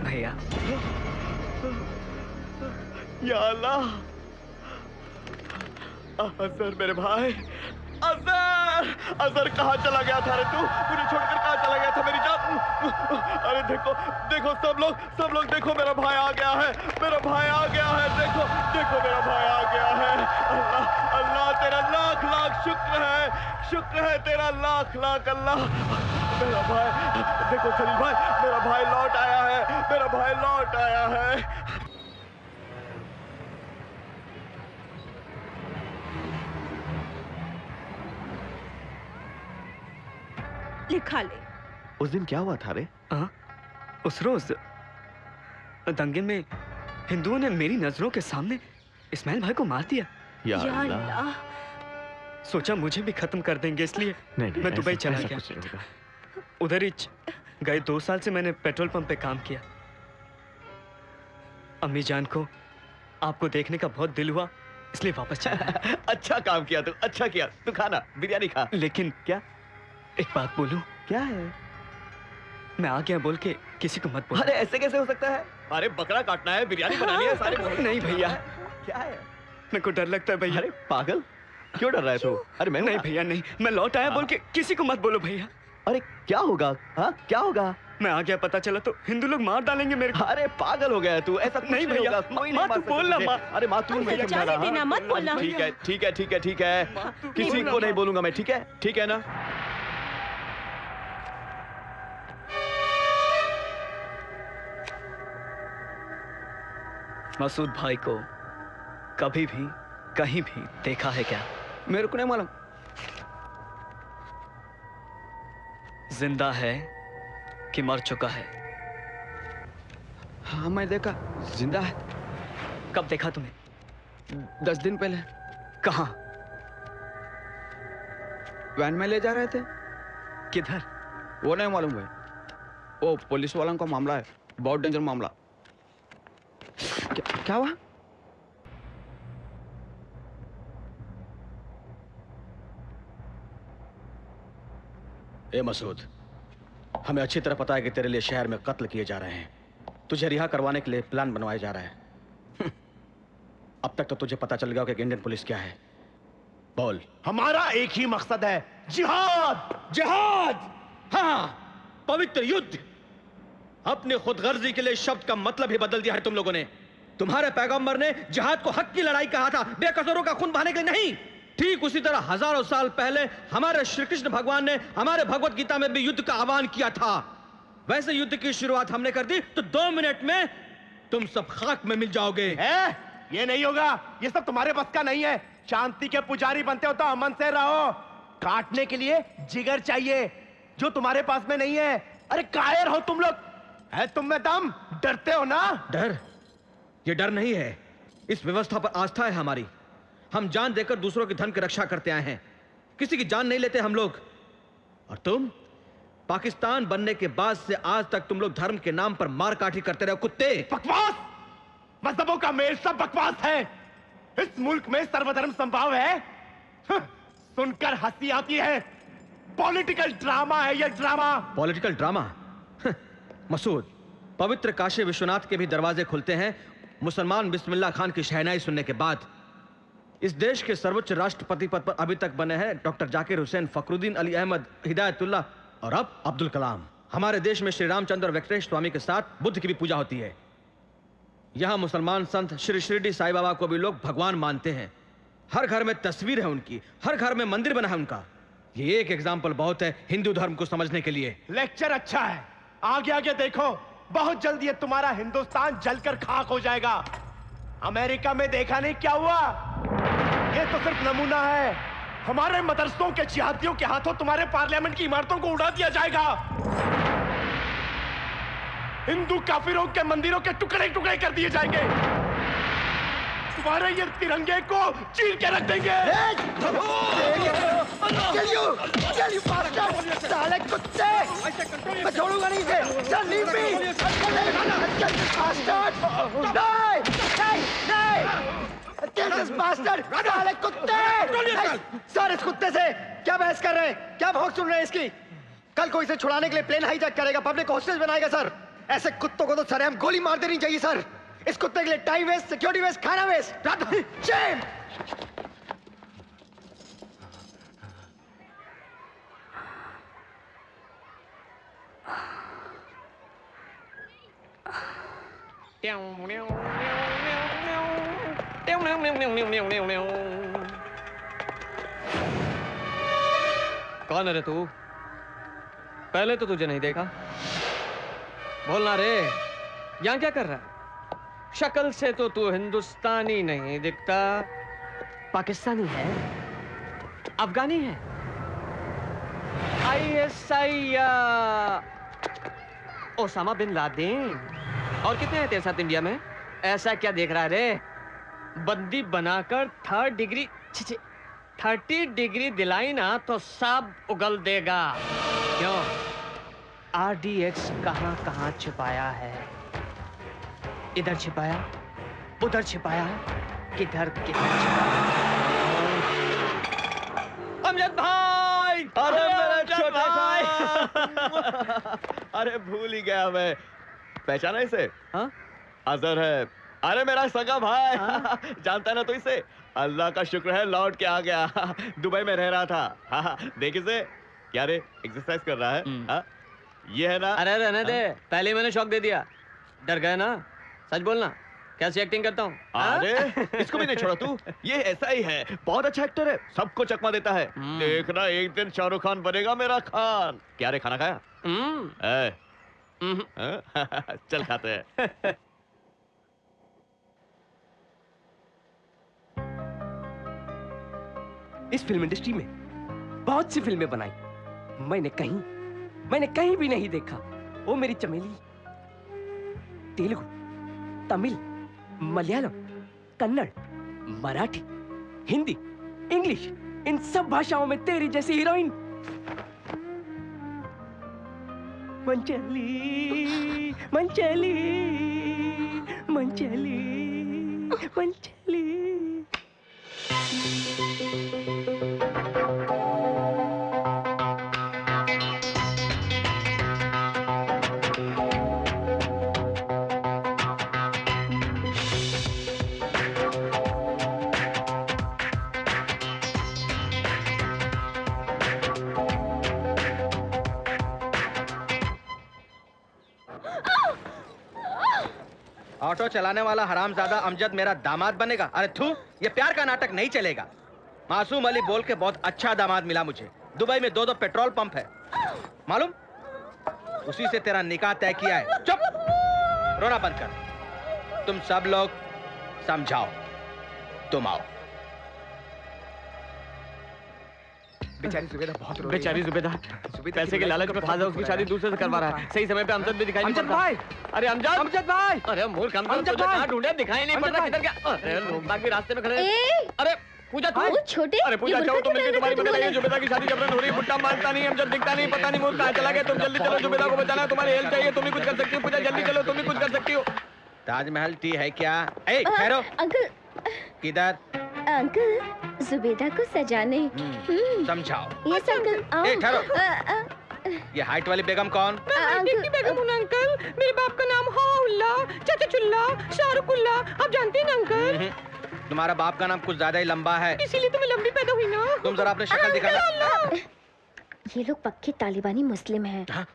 भैया। या अल्लाह, अजहर मेरे भाई, अजहर कहाँ चला गया था रे तू? मुझे छोड़कर कहाँ चला गया था मेरी जान? अरे देखो देखो सब लोग देखो, मेरा भाई आ गया है, मेरा भाई आ गया है, देखो देखो मेरा भाई आ गया है। अल्लाह अल्लाह तेरा लाख लाख शुक्र है तेरा लाख लाख अल्लाह। मेरा भाई देखो सलील भाई, मेरा भाई लौट आया है, मेरा भाई लौट आया है। लिखा ले। उस दिन क्या हुआ था रे? उस रोज दंगे में हिंदुओं ने मेरी नजरों के सामने इस्माइल भाई को मार दिया। या अल्लाह। सोचा मुझे भी खत्म कर देंगे, इसलिए नहीं, मैं दुबई चला गया। उधर ही गए 2 साल से मैंने पेट्रोल पंप पे काम किया। अम्मी जान को आपको देखने का बहुत दिल हुआ, इसलिए वापस चला। अच्छा काम किया तू, अच्छा किया। तू खाना, बिरयानी खा। लेकिन क्या? एक बात बोलूं? क्या है? मैं आ गया बोल के किसी को मत बोल। अरे ऐसे कैसे हो सकता है? अरे बकरा काटना है, बिरयानी बनानी है, सारे नहीं भैया, क्या है? मेरे को डर लगता है भैया। अरे पागल, क्यों डर रहा है तू? अरे मैं नहीं भैया नहीं, मैं लौट आया बोल के किसी को मत बोलो भैया। अरे क्या होगा? हाँ क्या होगा? मैं आ गया, पता चला तो हिंदू लोग मार डालेंगे मेरे को। अरे पागल हो गया है तू, ऐसा कुछ नहीं भैया, होगा, कोई नहीं मार सकता बोलना तुझे। अरे माँ तू नहीं समझा रहा। देना, मत बोलना। ठीक है ठीक है ठीक है ठीक है, किसी को नहीं बोलूंगा मैं, ठीक है ना? मसूद भाई को कभी भी कहीं भी देखा है क्या? मेरे को नहीं मालूम। जिंदा है कि मर चुका है? हाँ मैं देखा, जिंदा है। कब देखा तुम्हें? 10 दिन पहले। कहाँ? वैन में ले जा रहे थे। किधर? वो नहीं मालूम भाई, वो पुलिस वालों का मामला है, बहुत डेंजर मामला। क्या हुआ? ए मसूद, हमें अच्छी तरह पता है कि तेरे लिए शहर में कत्ल किए जा रहे हैं। तुझे रिहा करवाने के लिए प्लान बनवाया जा रहा है। अब तक तो तुझे पता चल गया कि इंडियन पुलिस क्या है। बोल। हमारा एक ही मकसद है, जिहाद। जिहाद, हाँ, पवित्र युद्ध। अपने खुदगर्जी के लिए शब्द का मतलब ही बदल दिया है तुम लोगों ने। तुम्हारे पैगंबर ने जिहाद को हक की लड़ाई कहा था, बेकसूरों का खून बहाने के लिए नहीं। ठीक उसी तरह हजारों साल पहले हमारे श्री कृष्ण भगवान ने हमारे भगवत गीता में भी युद्ध का आह्वान किया था। वैसे युद्ध की शुरुआत हमने कर दी तो 2 मिनट में तुम सब खाक में मिल जाओगे। ये नहीं होगा, ये सब तुम्हारे बस का नहीं है। शांति के पुजारी बनते हो तो अमन से रहो। काटने के लिए जिगर चाहिए, जो तुम्हारे पास में नहीं है। अरे कायर हो तुम लोग, है तुम में दम? डरते हो ना? डर? ये डर नहीं है, इस व्यवस्था पर आस्था है हमारी। हम जान देकर दूसरों की धन की रक्षा करते आए हैं, किसी की जान नहीं लेते हम लोग। और तुम पाकिस्तान बनने के बाद से आज तक तुम लोग धर्म के नाम पर मारकाठी करते रहे कुत्ते। बकवास! मजहबों का मेल सब बकवास है। इस मुल्क में सर्वधर्म संभाव है। सुनकर हंसी आती है। पॉलिटिकल ड्रामा है ये, ड्रामा। Political drama? मसूद, पवित्र काशी विश्वनाथ के भी दरवाजे खुलते हैं मुसलमान बिस्मिल्लाह खान की शहनाई सुनने के बाद। इस देश के सर्वोच्च राष्ट्रपति पद पर अभी तक बने हैं डॉक्टर जाकिर हुसैन, फखरुद्दीन अली अहमद, हिदायतुल्लाह और अब अब्दुल कलाम। हमारे देश में श्री रामचंद्र और वेंकटेश स्वामी के साथ बुद्ध की भी पूजा होती है। यहाँ मुसलमान संत श्री शिरडी साईं बाबा को भी लोग भगवान मानते हैं। हर घर में तस्वीर है उनकी, हर घर में मंदिर बना है उनका। ये एक एग्जाम्पल बहुत है हिंदू धर्म को समझने के लिए। लेक्चर अच्छा है, आगे आगे देखो, बहुत जल्दी ये तुम्हारा हिंदुस्तान जलकर खाक हो जाएगा। अमेरिका में देखा नहीं क्या हुआ? ये तो सिर्फ नमूना है। हमारे मदरसों के जिहादियों के हाथों तुम्हारे पार्लियामेंट की इमारतों को उड़ा दिया जाएगा। हिंदू काफिरों के मंदिरों के टुकड़े टुकड़े कर दिए जाएंगे। तुम्हारे ये तिरंगे को चीर के रख देंगे। साले कुत्ते! मैं छोड़ूंगा नहीं इसे। चल लीव मी। साले कुत्ते! सर, इस कुत्ते से क्या बहस कर रहे हैं? क्या भौंक सुन रहे हैं इसकी? कल को इसे छुड़ाने के लिए प्लेन हाईजैक करेगा, पब्लिक हॉस्टेज बनाएगा। सर, ऐसे कुत्तों को तो सरेआम गोली मार देनी चाहिए सर। इस कुत्ते के लिए टाइम वेस्ट, सिक्योरिटी वेस्ट, खाना वेस्ट। शेम! कौन है रे तू? पहले तो तुझे नहीं देखा। बोलना रे, यहाँ क्या कर रहा है? शक्ल से तो तू हिंदुस्तानी नहीं दिखता। पाकिस्तानी है? अफगानी है? ISI या ओसामा बिन लादेन? और कितने हैं तेरे साथ इंडिया में? ऐसा क्या देख रहा है रे? बंदी बनाकर 30 डिग्री दिलाई ना तो सब उगल देगा। क्यों? RDX कहाँ कहाँ छिपाया है? इधर छिपाया, उधर छिपाया, किधर किधर छिपाया? अमजद भाई! अरे मेरा छोटा भाई! अरे भूल ही गया मैं। पहचाना इसे? हाँ? अजहर है। अरे मेरा सगा भाई। जानता है ना तो इसे? अल्लाह का शुक्र है लौट के आ गया। दुबई में रह रहा था। हाँ, देख इसे, क्या रे एक्सरसाइज कर रहा है? हाँ? ये है ना? अरे रहने दे, पहले ही मैंने शौक दे दिया। डर गया ना? सच बोलना, कैसी एक्टिंग करता हूँ? अरे इसको भी नहीं छोड़ा तू। ये ऐसा ही है, बहुत अच्छा एक्टर है, सबको चकमा देता है। देखना एक दिन शाहरुख खान बनेगा मेरा खान। क्या रे खाना खाया? चल खाते हैं। इस फिल्म इंडस्ट्री में बहुत सी फिल्में बनाई, मैंने कहीं भी नहीं देखा ओ मेरी चमेली तेलुगु, तमिल, मलयालम, कन्नड़, मराठी, हिंदी, इंग्लिश, इन सब भाषाओं में तेरी जैसी हीरोइन। मंचली मंचली मंचली मंचली। ऑटो चलाने वाला हरामजादा अमजद मेरा दामाद बनेगा? अरे थू, ये प्यार का नाटक नहीं चलेगा। मासूम अली बोल के बहुत अच्छा दामाद मिला मुझे। दुबई में 2 पेट्रोल पंप है, मालूम? उसी से तेरा निकाह तय किया है। चुप, रोना बंद कर। तुम सब लोग समझाओ, तुम आओ। बेचारी जुबेदा बहुत रो रही है। बेचारी जुबेदा पैसे के लालच में फाजा उसकी शादी दूसरे से करवा रहा है। सही समय पे अमजद भी दिखाई नहीं पड़ता। भाई, अरे अमजद भाई, अरे मूर्ख अमजद, तुझे कहां ढूंढे, दिखाई नहीं पड़ता किधर गया? अरे लोग बाग भी रास्ते में खड़े हैं। अरे पूजा तू, छोटे, अरे पूजा चाहो तो मिलके तुम्हारी मदद करेंगे। जुबेदा की शादी जबरन हो रही है, बुट्टा मानता नहीं, अमजद दिखता नहीं, पता नहीं मूर्ख कहां चला गया। तुम जल्दी चलो, जुबेदा को बचाना है, तुम्हारी हेल्प चाहिए, तुम ही कुछ कर सकती हो। पूजा जल्दी चलो, तुम ही कुछ कर सकती हो। ताजमहल टी है क्या? ए, ठहरो। अंकल किधर? अंकल, जुबेदा को सजाने। समझाओ। यस अंकल, आओ। ए, ठहरो। ये हाइट वाली बेगम कौन? की बेगम हूँ अंकल। मेरे बाप का नाम हाउल्ला, चाचा चुल्ला, शाहरुखुल्ला। आप जानते हैं ना अंकल? तुम्हारा बाप का नाम कुछ ज्यादा ही लंबा है, इसीलिए तो मैं लंबी पैदा हुई ना। तुम जरा अपनी शक्ल दिखाना। ये लोग पक्के तालिबानी मुस्लिम हैं।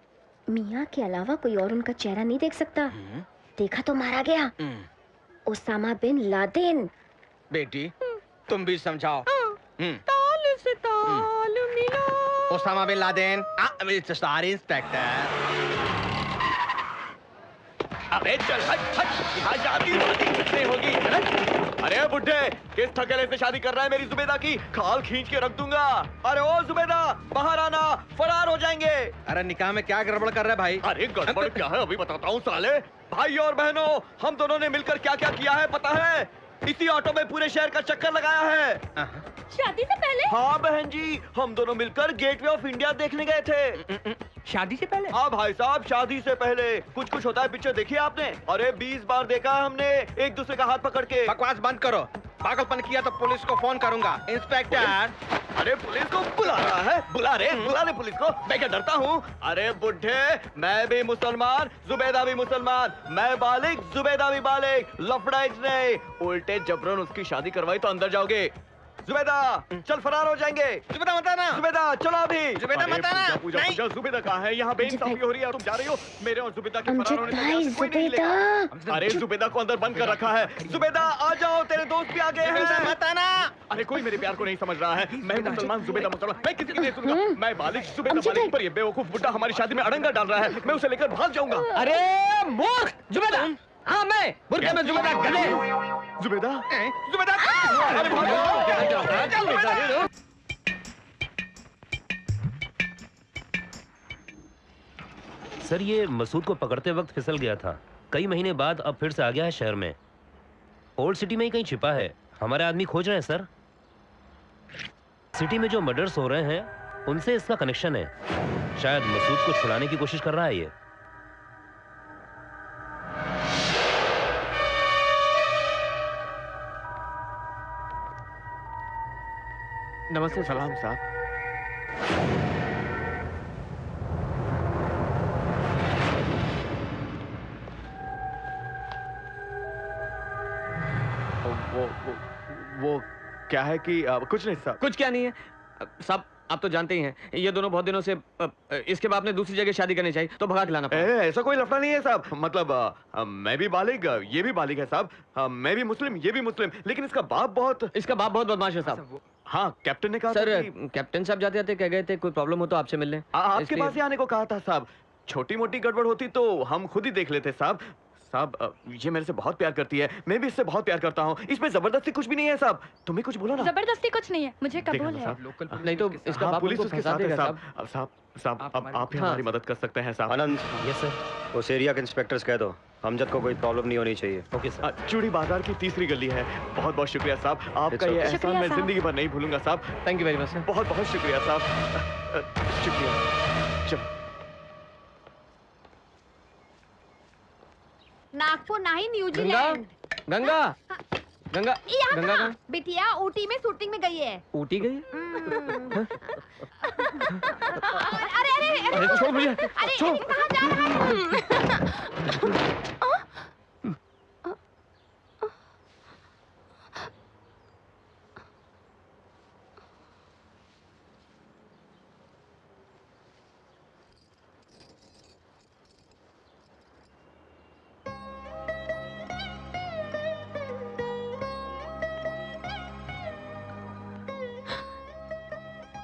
मियाँ के अलावा कोई और उनका चेहरा नहीं देख सकता। देखा तो मारा गया, ओसामा बिन लादेन। बेटी तुम भी समझाओ। ताल से ताल मिला। Osama bin Laden, star inspector. अबे चल हट हट, यहाँ शादी नहीं होगी। अरे बुड्ढे, किस थकेले से शादी कर रहा है मेरी जुबेदा की? खाल खींच के रख दूंगा। अरे ओ जुबेदा, बाहर आना, फरार हो जाएंगे। अरे निकाह में क्या गड़बड़ कर रहा है भाई? अरे गड़बड़ क्या है अभी बताता हूँ साले। भाई और बहनों, हम दोनों ने मिलकर क्या क्या किया है पता है? इसी ऑटो में पूरे शहर का चक्कर लगाया है। शादी से पहले? हाँ बहन जी, हम दोनों मिलकर गेटवे ऑफ इंडिया देखने गए थे। शादी से पहले? हाँ भाई साहब, शादी से पहले। कुछ कुछ होता है पिक्चर देखी आपने? अरे 20 बार देखा है हमने, एक दूसरे का हाथ पकड़ के। बकवास बंद करो, पागलपन किया तो पुलिस को फोन करूंगा। इंस्पेक्टर। अरे पुलिस को बुला रहा है? बुला रहे पुलिस को। मैं क्या डरता हूँ? अरे बुड्ढे, मैं भी मुसलमान, जुबेदा भी मुसलमान, मैं बालिग, जुबेदा भी बालिग। लफड़ा नहीं, उल्टे जबरन उसकी शादी करवाई तो अंदर जाओगे। जुबेदा चल, फरार हो जाएंगे। जुबेदा मत आना। जुबेदा चलो अभी। जुबेदा मत आना। पूजा पूजा, जुबेदा कहाँ है? यहाँ बेइंसाफी हो रही है, तुम जा रही हो। मेरे और जुबेदा के फरार होने भाई, कोई नहीं लेगा। अरे जुबेदा को अंदर बंद कर रखा है। जुबेदा आ जाओ, तेरे दोस्त भी आ गए हैं। मत आना। अरे कोई मेरे प्यार को नहीं समझ रहा है। मैं मुसलमान, जुबेदा मुसलमान, मैं किसी की नहीं सुनूंगा। मैं बालिग, जुबेदा बालिग, पर ये बेवकूफ बुड्ढा हमारी शादी में अड़ंगा डाल रहा है। मैं उसे लेकर भाग जाऊंगा। अरे मूर्ख जुबेदा! हाँ मैं बुर्के में जुबेदा गले। जुबेदा जुबेदा, अरे भागो। सर, ये मसूद को पकड़ते वक्त फिसल गया था। कई महीने बाद अब फिर से आ गया है शहर में। ओल्ड सिटी में ही कहीं छिपा है। हमारे आदमी खोज रहे हैं सर। सिटी में जो मर्डर्स हो रहे हैं उनसे इसका कनेक्शन है। शायद मसूद को छुड़ाने की कोशिश कर रहा है ये। नमस्ते। सलाम साहब। वो क्या है कि कुछ नहीं साहब। कुछ क्या नहीं है साहब, आप तो जानते ही हैं ये दोनों बहुत दिनों से इसके बाद अपने दूसरी जगह शादी करनी चाहिए तो भगा के लाना पड़ा। ऐसा कोई लफड़ा नहीं है साहब, मतलब मैं भी बालिग, ये भी बालिग है साहब, मैं भी मुस्लिम, ये भी मुस्लिम, लेकिन इसका बाप बहुत बदमाश है साहब। हाँ, कैप्टन ने कहा सर कि... कैप्टन साहब जाते जाते कह गए थे कोई प्रॉब्लम हो तो आपसे मिलने। आपके पास ही आने को कहा था साहब, छोटी मोटी गड़बड़ होती तो हम खुद ही देख लेते साहब। साहब ये मेरे से बहुत प्यार करती है, मैं भी इससे बहुत प्यार करता हूँ, इसमें जबरदस्ती कुछ भी नहीं है साहब। तुम्हें कुछ बोलो ना। जबरदस्ती कुछ नहीं है, मुझे कबूल है। नहीं तो इसका बाप पुलिस उसके साथ है साहब। साहब अब आप ही हमारी मदद कर सकते हैं साहब। आनंद, यस सर। उस एरिया के इंस्पेक्टर्स कह दो अमजद को कोई प्रॉब्लम नहीं होनी चाहिए। Okay sir. चूड़ी बाजार की तीसरी गली है। बहुत बहुत शुक्रिया साहब, आपका ये एहसान मैं जिंदगी भर नहीं भूलूंगा साहब। Thank you very much. बहुत बहुत शुक्रिया साहब, शुक्रिया। चलो नागपुर नहीं, न्यूजीलैंड। गंगा गंगा गंगा बिटिया ऊटी में शूटिंग में गई है। ऊटी गई? अरे छोड़ मुझे, छोड़। कहाँ जा रहा है?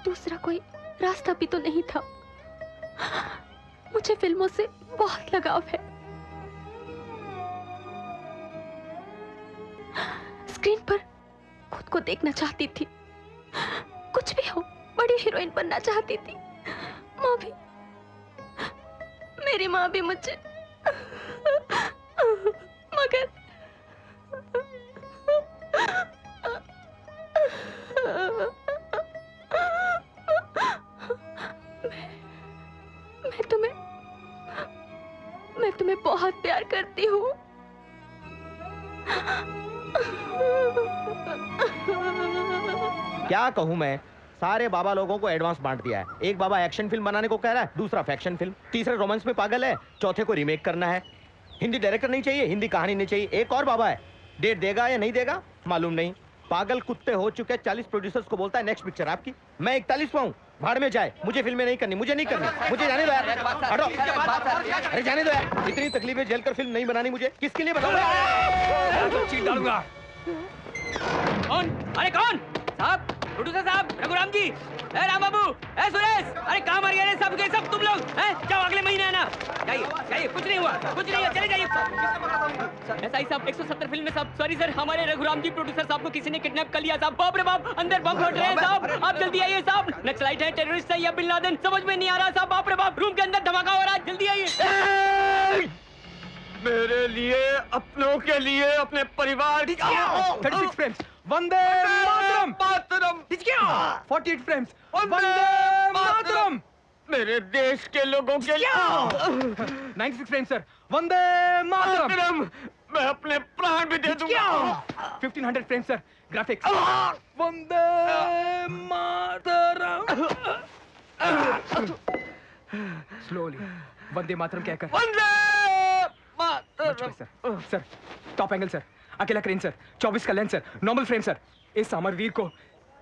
दूसरा कोई रास्ता भी तो नहीं था। मुझे फिल्मों से बहुत लगाव है। स्क्रीन पर खुद को देखना चाहती थी, कुछ भी हो बड़ी हीरोइन बनना चाहती थी। माँ भी, मेरी माँ भी मुझे, मगर मैं तुम्हें बहुत प्यार करती हूँ। क्या कहूँ मैं, सारे बाबा लोगों को एडवांस बांट दिया है। एक बाबा एक्शन फिल्म बनाने को कह रहा है, दूसरा फैक्शन फिल्म, तीसरे रोमांस में पागल है, चौथे को रीमेक करना है। हिंदी डायरेक्टर नहीं चाहिए, हिंदी कहानी नहीं चाहिए। एक और बाबा है, डेट देगा या नहीं देगा मालूम नहीं। पागल कुत्ते हो चुके 40 प्रोड्यूसर्स को बोलता है नेक्स्ट पिक्चर आपकी। मैं 41वां हूँ, भाड़ में जाए, मुझे फिल्में नहीं करनी, मुझे नहीं करनी, मुझे जाने दो यार। हटो, अरे जाने दो यार। इतनी तकलीफें झेल कर फिल्म नहीं बनानी मुझे, किसके लिए बनाऊंगा? चीट डालूंगा। कौन? अरे कौन? साहब, प्रोड्यूसर साहब, रघुराम जी, ए राम बाबू, ए सुरेश, अरे कहाँ मर गए सब के सब तुम लोग? हैं? जाओ अगले महीने आना। जाइए, कुछ नहीं हुआ, कुछ नहीं हुआ, चले जाइए। एसआई साहब 170 फिल्म में साहब, सॉरी सर, हमारे रघुराम जी प्रोड्यूसर साहब को किसी ने किडनैप कर लिया साहब। बाप रे बाप, अंदर बम फट रहे हैं साहब, आप जल्दी आइए साहब। नक्सलाइट है, टेररिस्ट है या बिन लादेन, समझ में नहीं आ रहा साहब। बाप रे बाप, रूम के अंदर धमाका हो रहा है, जल्दी आइए। मेरे लिए, अपनों के लिए, अपने परिवार की 36 फ्रेम्स, वंदे मातरम, 48 फ्रेम्स, वंदे मातरम, मेरे देश के लोगों के लिए 96 फ्रेम्स सर, वंदे मातरम, मैं अपने प्राण भी दे दूंगा। 1500 frames sir, graphics, Vande Mataram. Slowly Vande Mataram कहकर सर, टॉप एंगल सर, अकेला क्रेन सर, 24 का lens sir, normal frame sir. इस अमरवीर को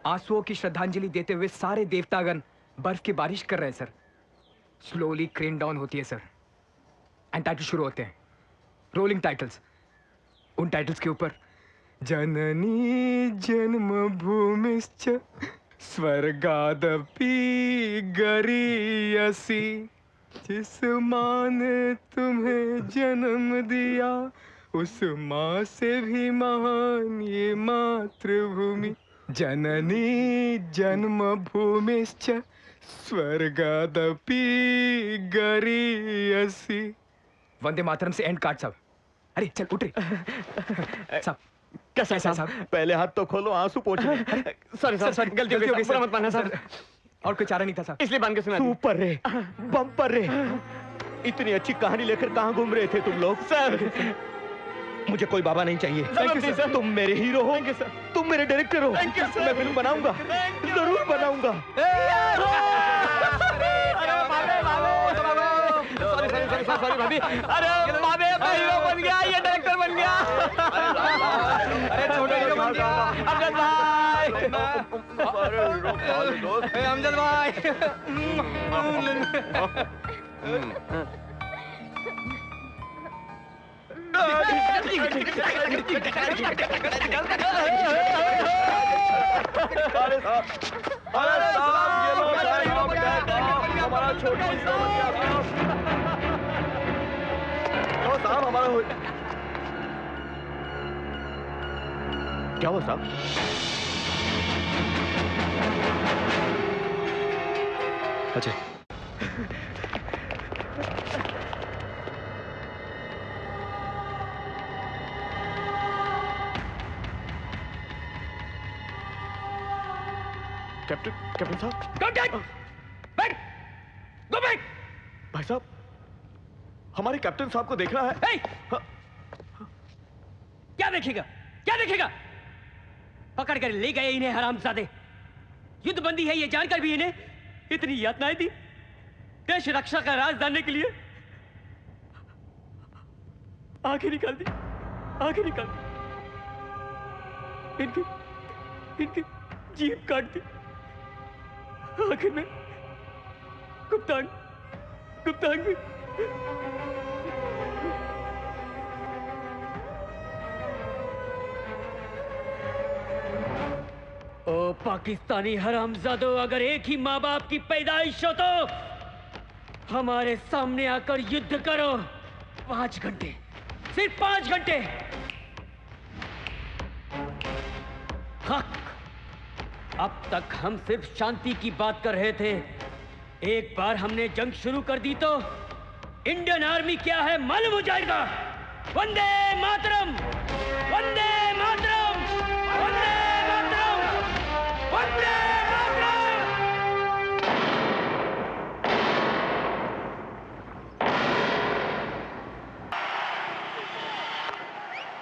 आंसुओं की श्रद्धांजलि देते हुए सारे देवतागण बर्फ की बारिश कर रहे हैं सर। स्लोली क्रेन डाउन होती है सर, एंड टाइटल शुरू होते हैं, रोलिंग टाइटल्स। उन टाइटल्स के ऊपर जननी जन्मभूमिश्च स्वर्गादपि गरीयसी, जिस माँ ने तुम्हें जन्म दिया उस माँ से भी महान ये मातृभूमि। जननी जन्मभूमिश्च स्वर्गादपि गरीयसी। वंदे मातरम से एंड कार्ड साहब। अरे चल उठ रही साहब। कैसा साहब? पहले हाथ तो खोलो, आंसू पोंछे। सॉरी सॉरी, गलती हो गई, बुरा मत मानना सर। और कोई चारा नहीं था साहब, इसलिए बांध के सुना। सुपर रे, बम्पर रे, इतनी अच्छी कहानी लेकर कहाँ घूम रहे थे तुम लोग? सर मुझे कोई बाबा नहीं चाहिए, तुम मेरे हीरो हो, तुम मेरे डायरेक्टर हो। मैं फिल्म बनाऊंगा, जरूर बनाऊंगा। सॉरी भाभी, अरे बाबे मैं हीरो बन गया, ये डायरेक्टर बन गया। अरे छोटे हीरो बन गया। अमजद भाई, अमजद भाई हमारा छोटा साहब हमारा क्या हुआ साहब? अजय कैप्टन साहब भाई साहब हमारे कैप्टन साहब को देखना है। क्या देखेगा क्या देखेगा? पकड़ कर ले गए इन्हें हरामजादे। युद्ध बंदी है ये जानकर भी इन्हें इतनी यातनाएं दी देश रक्षा का राज जानने के लिए। आंखें निकाल दी आंखें निकाल दी इनकी जीभ काट दी। आखिर में गुप्तांग भी ओ पाकिस्तानी हरामजादों, अगर एक ही माँ बाप की पैदाइश हो तो हमारे सामने आकर युद्ध करो। 5 घंटे, सिर्फ 5 घंटे। हक। अब तक हम सिर्फ शांति की बात कर रहे थे। एक बार हमने जंग शुरू कर दी तो इंडियन आर्मी क्या है मालूम हो जाएगा। Vande Mataram, Vande Mataram, Vande Mataram, Vande Mataram.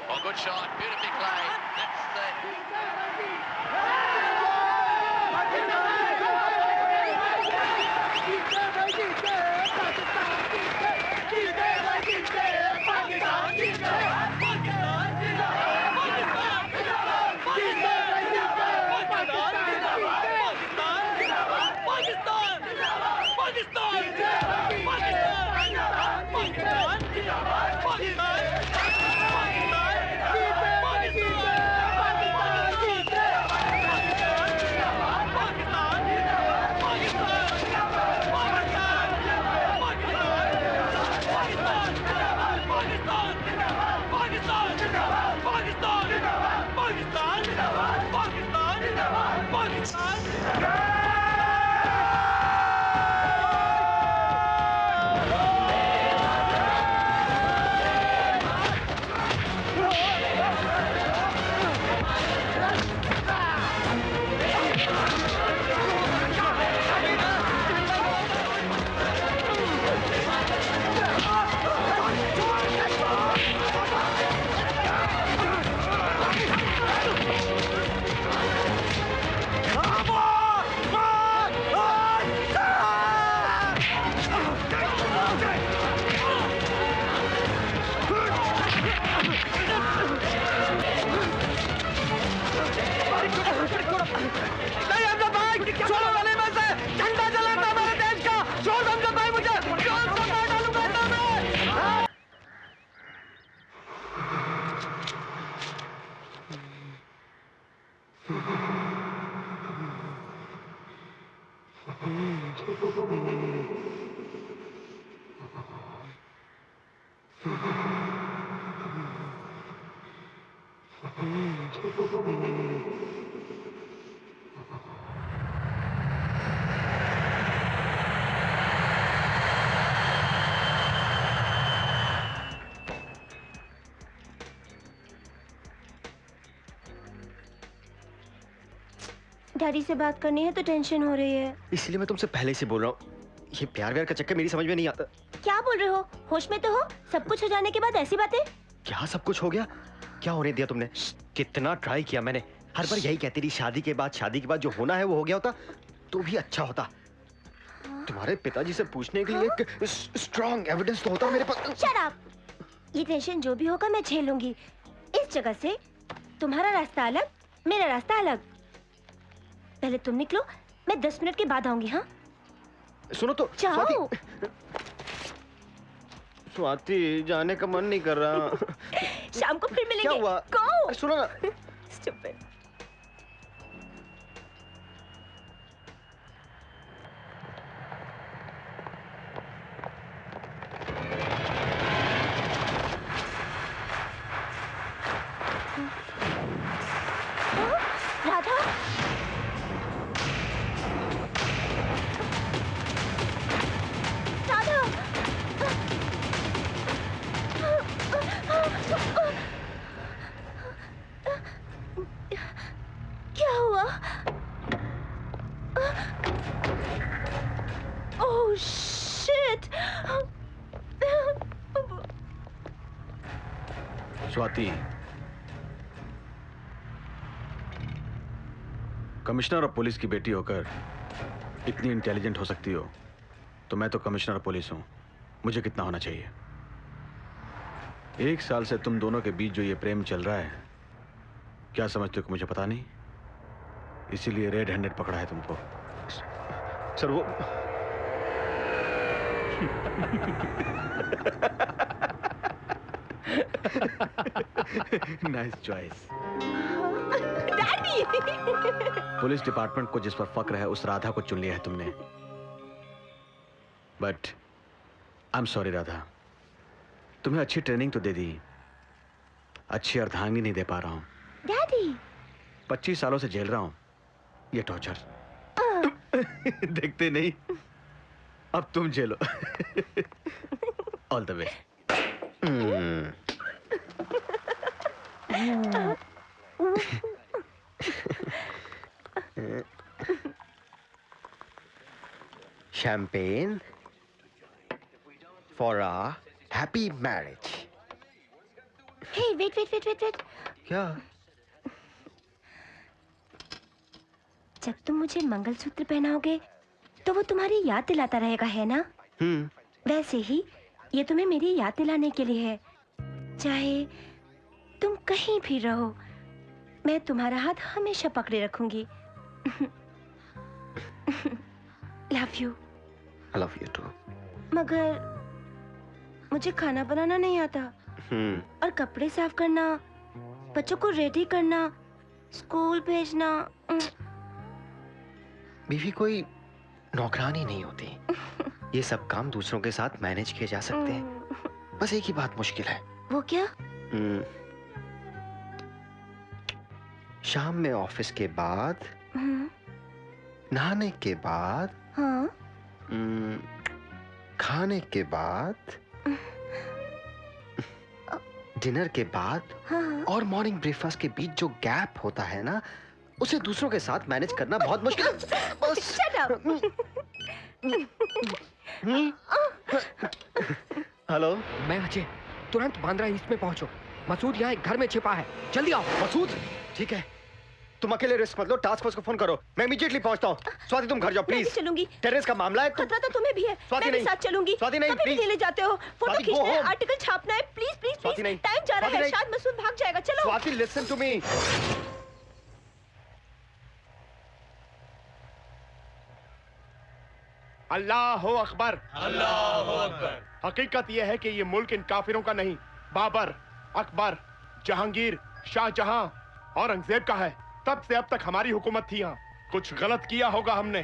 Oh, good shot, beautifully played. That's daddy से बात करनी है तो टेंशन हो रही है। इसलिए मैं तुमसे पहले से बोल रहा हूँ, ये प्यार व्यार का चक्कर मेरी समझ में नहीं आता। क्या बोल रहे हो? होश में तो हो? सब कुछ हो जाने के बाद ऐसी बातें? क्या सब कुछ हो गया? क्या होने दिया तुमने? कितना ट्राई किया मैंने, हर बार यही कहती रही शादी के बाद जो होना है वो हो गया होता तो भी अच्छा होता। तुम्हारे पिताजी से पूछने के लिए एक स्ट्रॉन्ग एविडेंस तो होता मेरे पास। Shut up! ये टेंशन जो भी होगा मैं झेलूंगी। इस जगह से तुम्हारा रास्ता अलग, मेरा रास्ता अलग। पहले तुम निकलो, मैं 10 मिनट के बाद आऊंगी। हाँ सुनो तो जाओ। स्वाति जाने का मन नहीं कर रहा। शाम को फिर मिलेंगे। क्या हुआ? Go! सुनो ना। Stupid. राधा, राधा, क्या हुआ? Oh shit! Swati, commissioner of police की बेटी होकर इतनी इंटेलिजेंट हो सकती हो तो मैं तो कमिश्नर ऑफ पुलिस हूं। मुझे कितना होना चाहिए? 1 साल से तुम दोनों के बीच जो ये प्रेम चल रहा है, क्या समझते हो कि मुझे पता नहीं? इसीलिए रेड हैंडेड पकड़ा है तुमको। सर वो nice choice. Daddy! Police department को जिस पर फक्र है उस राधा को चुन लिया है तुमने। But I am sorry Radha, तुम्हें अच्छी ट्रेनिंग तो दे दी, अच्छी अर्धांगिनी नहीं दे पा रहा हूं। डैडी! 25 सालों से झेल रहा हूं ये टॉर्चर। देखते नहीं, अब तुम झेलो। All the best. Champagne for a happy marriage. Hey, wait. क्या? जब तुम मुझे मंगलसूत्र पहनाओगे तो वो तुम्हारी याद दिलाता रहेगा, है ना? वैसे ही ये तुम्हें मेरी याद दिलाने के लिए है। चाहे तुम कहीं भी रहो, मैं तुम्हारा हाथ हमेशा पकड़े रखूंगी। Love you. I love you too. मगर मुझे खाना बनाना नहीं आता और कपड़े साफ करना, बच्चों को रेडी करना, स्कूल भेजना। बीवी कोई नौकरानी नहीं होती। ये सब काम दूसरों के साथ मैनेज किए जा सकते हैं। बस एक ही बात मुश्किल है। वो क्या? शाम में ऑफिस के बाद, नहाने के बाद, हाँ? खाने के बाद, डिनर के बाद और मॉर्निंग ब्रेकफास्ट के बीच जो गैप होता है ना, उसे दूसरों के साथ मैनेज करना बहुत मुश्किल है। Shut up! हेलो, मैं अजय। तुरंत बांद्रा ईस्ट में पहुंचो। मसूद यहाँ एक घर में छिपा है, जल्दी आओ। मसूद? ठीक है, तुम अकेले रिस्क मत लो, टास्क फोर्स को फोन करो। मैं इमीडिएटली पहुंचता हूँ। स्वाति तुम घर जाओ प्लीज। चलूंगी। टेररिस का मामला है। खतरा तो तुम्हें भी है। स्वाति मैं भी नहीं। साथ चलूंगी। स्वाति नहीं, कभी भी प्लीज। ले जाते हो। फोटो स्वाति, खींचना go है, home। आर्टिकल छापना है। प्लीज स्वाति नहीं। टाइम जा रहा स्वाति है, नहीं। शायद मसूद भाग जाएगा। चलो। Swati listen to me. Allah अकबर। अल्लाह अकबर। हकीकत यह है कि ये मुल्क इन काफिरों का नहीं, बाबर, अकबर, जहांगीर, शाहजहां, औरंगजेब का है। तब से अब तक हमारी हुकूमत थी। यहाँ कुछ गलत किया होगा हमने,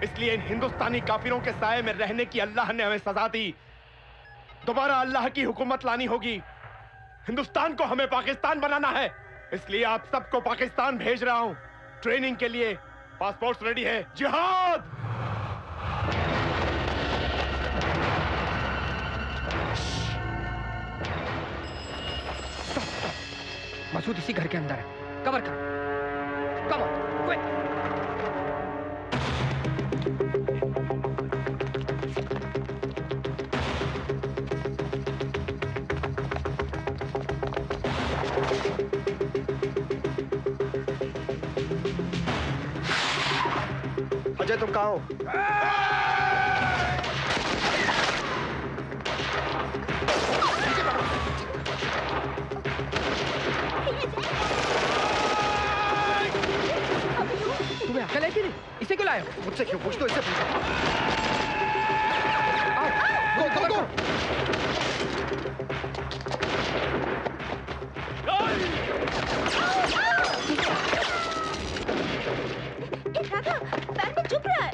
इसलिए इन हिंदुस्तानी काफिरों के साए में रहने की अल्लाह ने हमें सजा दी। दोबारा अल्लाह की हुकूमत लानी होगी। हिंदुस्तान को हमें पाकिस्तान बनाना है, इसलिए आप सबको पाकिस्तान भेज रहा हूँ ट्रेनिंग के लिए। पासपोर्ट रेडी है। जिहाद! मसूद इसी घर के अंदर है, कवर कर। Come on, quick. अजय तुम कहाँ हो? तुम्हें अकल है कि नहीं? इसे क्यों लाए हो? मुझसे क्यों पूछते हो? इससे पूछो। गो गो गो। राधा, पैर में चुभ रहा है।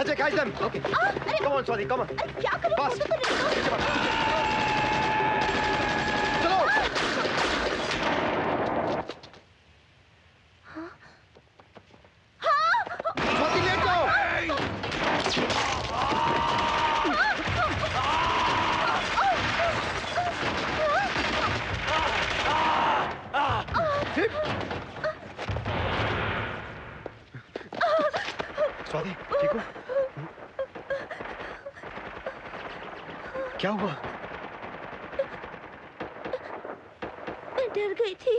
Ajay, catch them. Okay. Come on, Swati, come on. क्या कर रहे हो? Fast. Swati, let go. Swati, ठीक हो? क्या हुआ? मैं डर गई थी।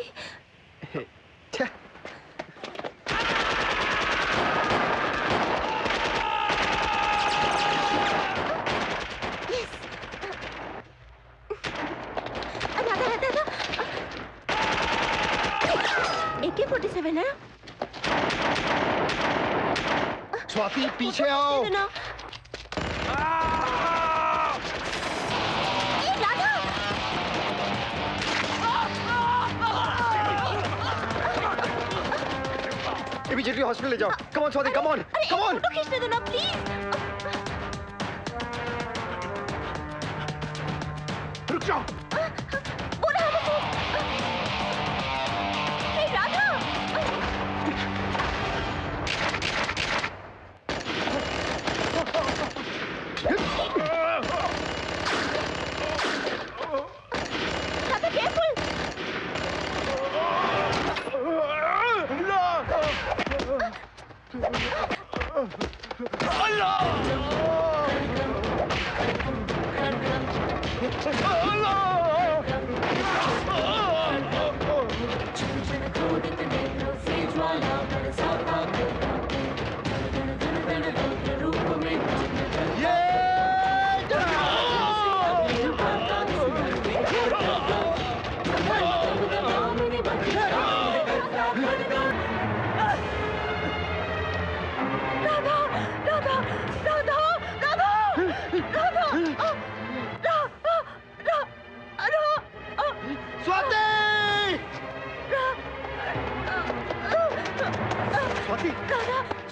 AK-47 है? स्वाति, पीछे आओ। इमीडिएटली हॉस्पिटल ले जाओ। Come on Swati, come on, come on. Photo खींचने दो ना प्लीज। रुक जाओ। बोला हमको। हे Radha. Radha careful.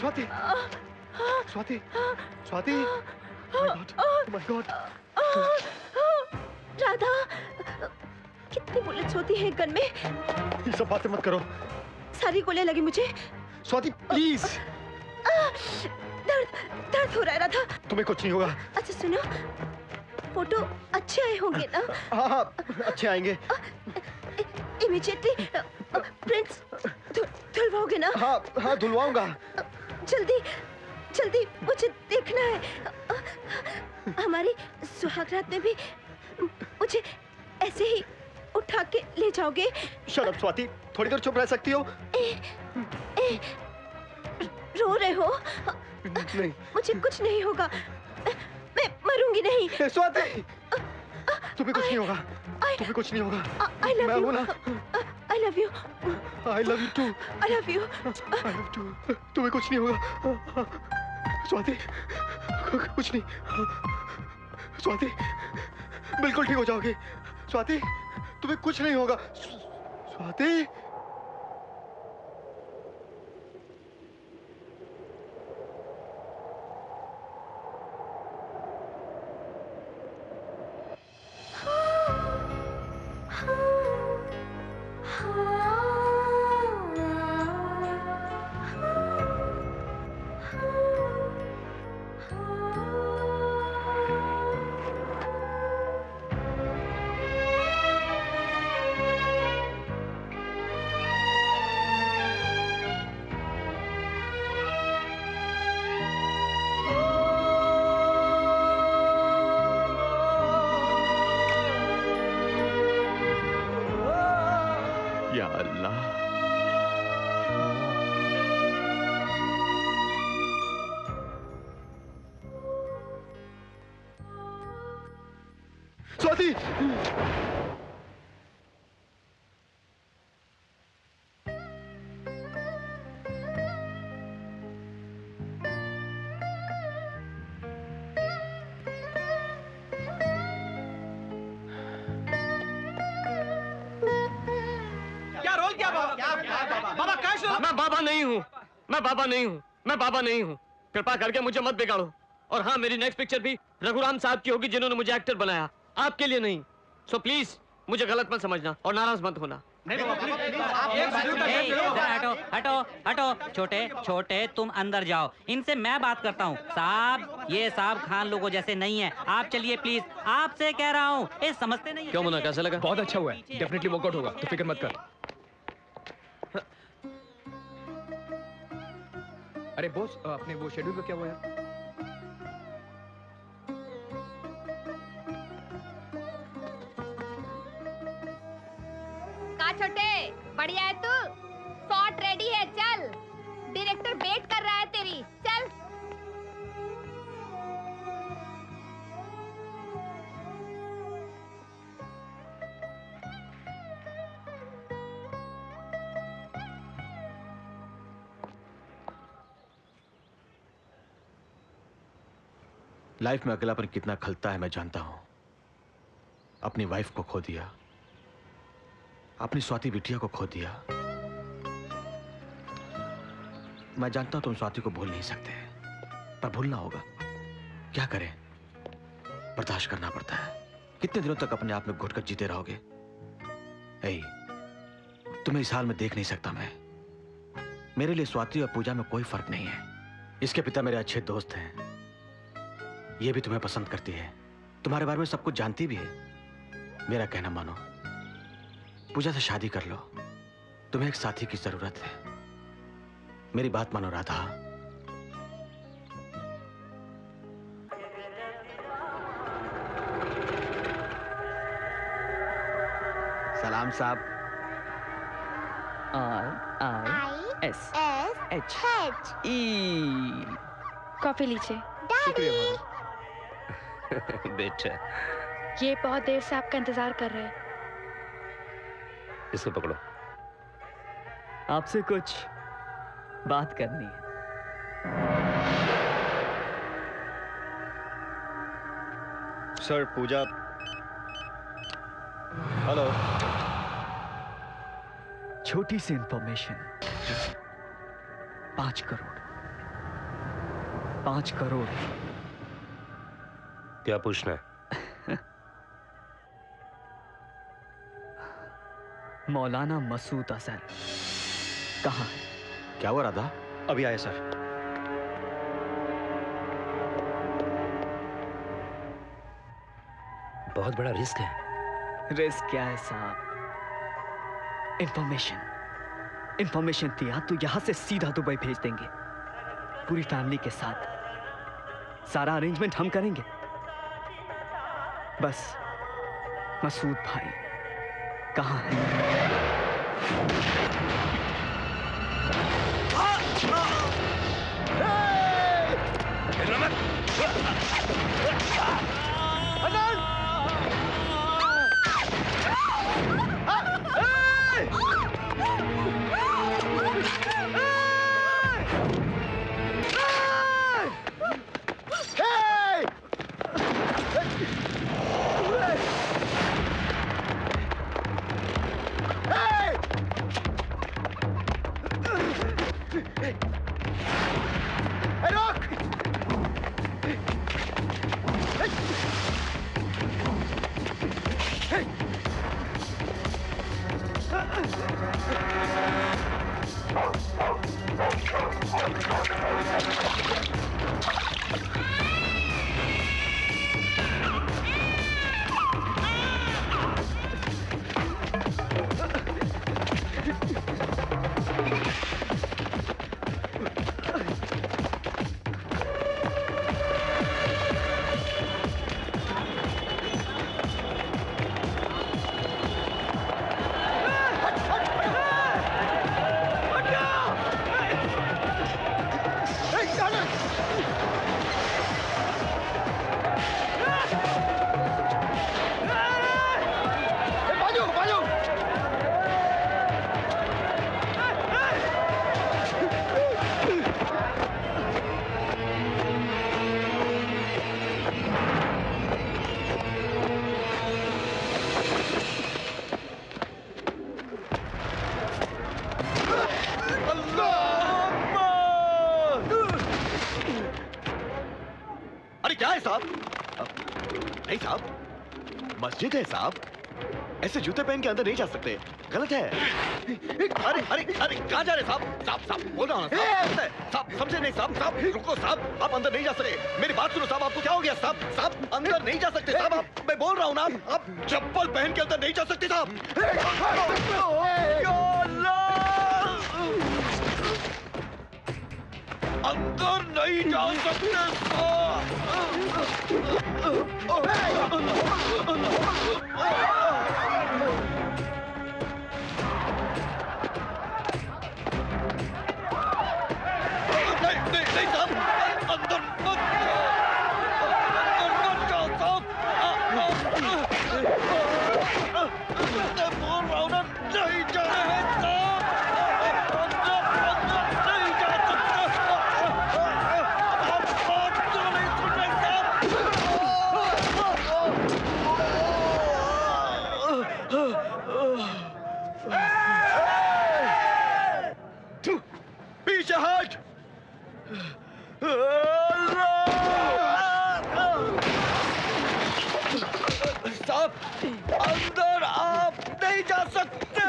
Swati, Swati, Swati, my God, Radha, कितनी बुलेट्स होती है गन में? ये सब बातें मत करो। सारी गोलियां लगी मुझे। स्वाति, प्लीज। दर्द हो रहा है राधा। तुम्हें कुछ नहीं होगा। अच्छा सुनो, फोटो अच्छे आए होंगे ना? हाँ, अच्छे आएंगे। इमीडिएटली प्रिंट्स धुलवाओगे ना? हाँ, धुलवाऊंगा। जल्दी मुझे देखना है। हमारी सुहागरात में भी मुझे ऐसे ही उठा के ले जाओगे? शट अप स्वाति, थोड़ी देर चुप रह सकती हो? रो रहे हो? नहीं, मुझे कुछ नहीं होगा, मैं मरूंगी नहीं। स्वाति, तुम्हें कुछ नहीं होगा, तुम्हें कुछ नहीं होगा। I love मैं you. हूं ना। I love you. I love you too. I love you. I love you. तुम्हें कुछ नहीं होगा। स्वाति, कुछ नहीं। स्वाति, बिल्कुल ठीक हो जाओगे। स्वाति, तुम्हें कुछ नहीं होगा। स्वाति। या अल्लाह, स्वाति, मैं बाबा नहीं हूँ, मैं बाबा नहीं हूँ, मैं बाबा नहीं हूँ। कृपा करके मुझे मत बिगाड़ो। और हाँ, मेरी नेक्स्ट पिक्चर भी रघुराम साहब की होगी, जिन्होंने मुझे एक्टर बनाया, आपके लिए नहीं। सो प्लीज मुझे गलत मत समझना और नाराज मत होना। हटो हटो हटो, छोटे छोटे तुम अंदर जाओ, इनसे मैं बात करता हूँ। साहब, ये साहब खान लोगों जैसे नहीं है, आप चलिए प्लीज, आपसे कह रहा हूँ। ये समझते नहीं। क्यों मुन्ना, कैसा लगा? बहुत अच्छा हुआ है, डेफिनेटली वर्कआउट होगा, तो फिक्र मत कर। अरे बॉस, अपने वो शेड्यूल का क्या हुआ यार? छोटे बढ़िया है तू, शॉट रेडी है, चल। डायरेक्टर वेट कर रहा है तेरी, चल। लाइफ में अकेलापन कितना खलता है मैं जानता हूं। अपनी वाइफ को खो दिया, अपनी स्वाति बिटिया को खो दिया। मैं जानता हूं तुम स्वाति को भूल नहीं सकते, पर भूलना होगा। क्या करें, बर्दाश्त करना पड़ता है। कितने दिनों तक अपने आप में घुटकर जीते रहोगे? तुम्हें इस हाल में देख नहीं सकता मैं। मेरे लिए स्वाति और पूजा में कोई फर्क नहीं है। इसके पिता मेरे अच्छे दोस्त हैं, ये भी तुम्हें पसंद करती है, तुम्हारे बारे में सब कुछ जानती भी है। मेरा कहना मानो, पूजा से शादी कर लो। तुम्हें एक साथी की जरूरत है। मेरी बात मानो राधा। सलाम साहब। RISSHE। कॉफी लीजिए। बेटा, ये बहुत देर से आपका इंतजार कर रहे हैं। इसको पकड़ो। आपसे कुछ बात करनी है। सर, पूजा। हेलो। छोटी सी इंफॉर्मेशन। 5 करोड़। 5 करोड़। क्या पूछना है? मौलाना मसूद अजहर कहाँ है? क्या हुआ राधा? अभी आए सर। बहुत बड़ा रिस्क है। रिस्क क्या है साहब? इंफॉर्मेशन दिया तो यहां से सीधा दुबई भेज देंगे, पूरी फैमिली के साथ। सारा अरेंजमेंट हम करेंगे। बस मसूद भाई कहाँ है? नहीं साहब, मस्जिद है साहब, ऐसे जूते पहन के अंदर नहीं जा सकते, गलत है। अरे अरे अरे कहाँ जा रहे साहब? साहब साहब बोल रहा हूँ साहब, समझे नहीं साहब? साहब रुको साहब, आप अंदर नहीं जा सकते। मेरी बात सुनो साहब, आपको क्या हो गया साहब? साहब अंदर नहीं जा सकते साहब, आप, मैं बोल रहा हूँ ना, आप चप्पल पहन के अंदर नहीं जा सकते साहब। अंदर नहीं जा सकते नहीं साहब, अंदर मत जाओ साहब, मैं बोल रहा हूँ ना, नहीं जा रहे हैं साहब, अंदर नहीं जा सकते, आप बात क्यों नहीं सुन रहे साहब? पीछे हट। साहब अंदर आप नहीं जा सकते।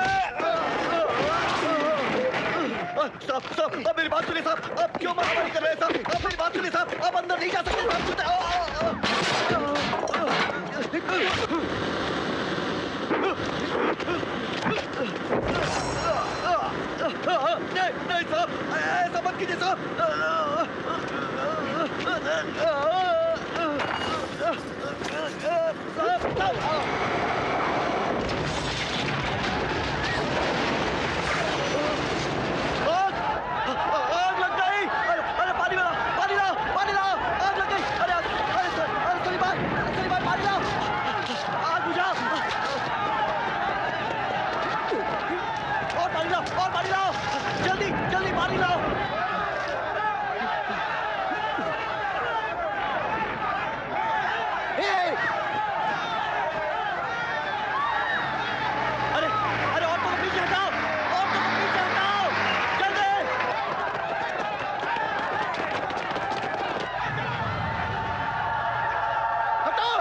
साहब साहब अब मेरी बात सुनिए साहब, आप क्यों मारामारी कर रहे हैं साहब? आप मेरी बात सुनिए साहब, आप अंदर नहीं जा सकते नहीं नहीं साहब, ऐसा मत कीजिए साहब। आग लग गई, अरे पानी लाओ, पानी लाओ, पानी लाओ, आग लग गई, अरे अरे सलीम भाई पानी लाओ, आग बुझाओ, और पानी लाओ, जल्दी जल्दी पानी लाओ। अरे अरे ऑटो को पीछे हटाओ, ऑटो को पीछे हटाओ, जल्दी। हटाओ।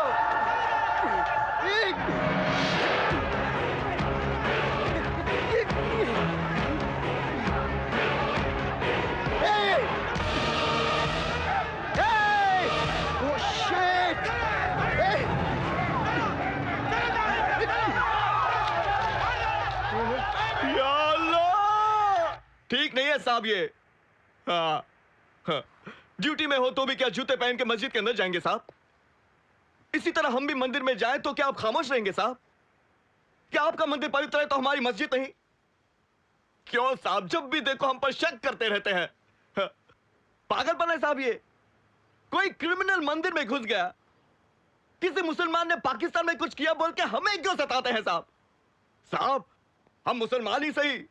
ठीक नहीं है साहब ये। हाँ, हाँ। ड्यूटी में हो तो भी क्या जूते पहन के मस्जिद के अंदर जाएंगे साहब? इसी तरह हम भी मंदिर में जाएं तो क्या आप खामोश रहेंगे साहब? क्या आपका मंदिर पवित्र है तो हमारी मस्जिद नहीं? क्यों साहब, जब भी देखो हम पर शक करते रहते हैं। हाँ। पागलपन है साहब ये। कोई क्रिमिनल मंदिर में घुस गया, किसी मुसलमान ने पाकिस्तान में कुछ किया बोल के हमें क्यों सताते हैं साहब? साहब हम मुसलमान ही सही,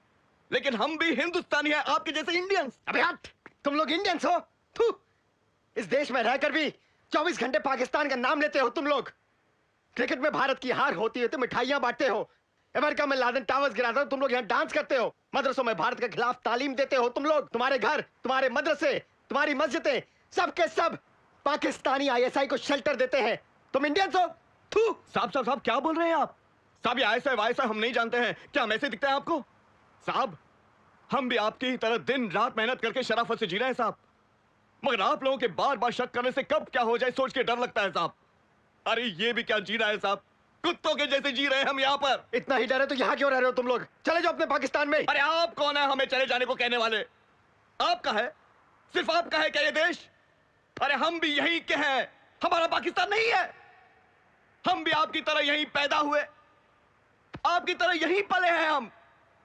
लेकिन हम भी हिंदुस्तानी हैं, आपके जैसे इंडियंस। अबे हट, तुम लोग इंडियंस हो? थू, इस देश में रहकर भी 24 घंटे पाकिस्तान का नाम लेते हो तुम लोग। क्रिकेट में भारत की हार होती है तो मिठाइयां बांटते हो, अमेरिका में लादेन टावर्स गिराते हो तुम लोग, यहाँ डांस करते हो, मदरसों में भारत के खिलाफ तालीम देते हो तुम लोग। तुम्हारे घर, तुम्हारे मदरसे, तुम्हारी मस्जिदें, सब के सब पाकिस्तानी आईएसआई को शेल्टर देते हैं। तुम इंडियंस हो? थू, साहब साहब साहब क्या बोल रहे हैं आप? साहब ये आईएसआई वाईएसआई हम नहीं जानते हैं, क्या हम ऐसे दिखते हैं आपको? साहब हम भी आपकी ही तरह दिन रात मेहनत करके शराफत से जी रहे हैं साहब, मगर आप लोगों के बार बार शक करने से कब क्या हो जाए सोच के डर लगता है साहब। अरे ये भी क्या जी रहा है साहब, कुत्तों के जैसे जी रहे हैं हम यहाँ पर। इतना ही डर है तो यहाँ क्यों रह रहे हो तुम लोग? चले जाओ अपने पाकिस्तान में। अरे आप कौन है हमें चले जाने को कहने वाले? आपका है, सिर्फ आपका है क्या ये देश? अरे हम भी यहीं के हैं, हमारा पाकिस्तान नहीं है। हम भी आपकी तरह यहीं पैदा हुए, आपकी तरह यहीं पले हैं हम,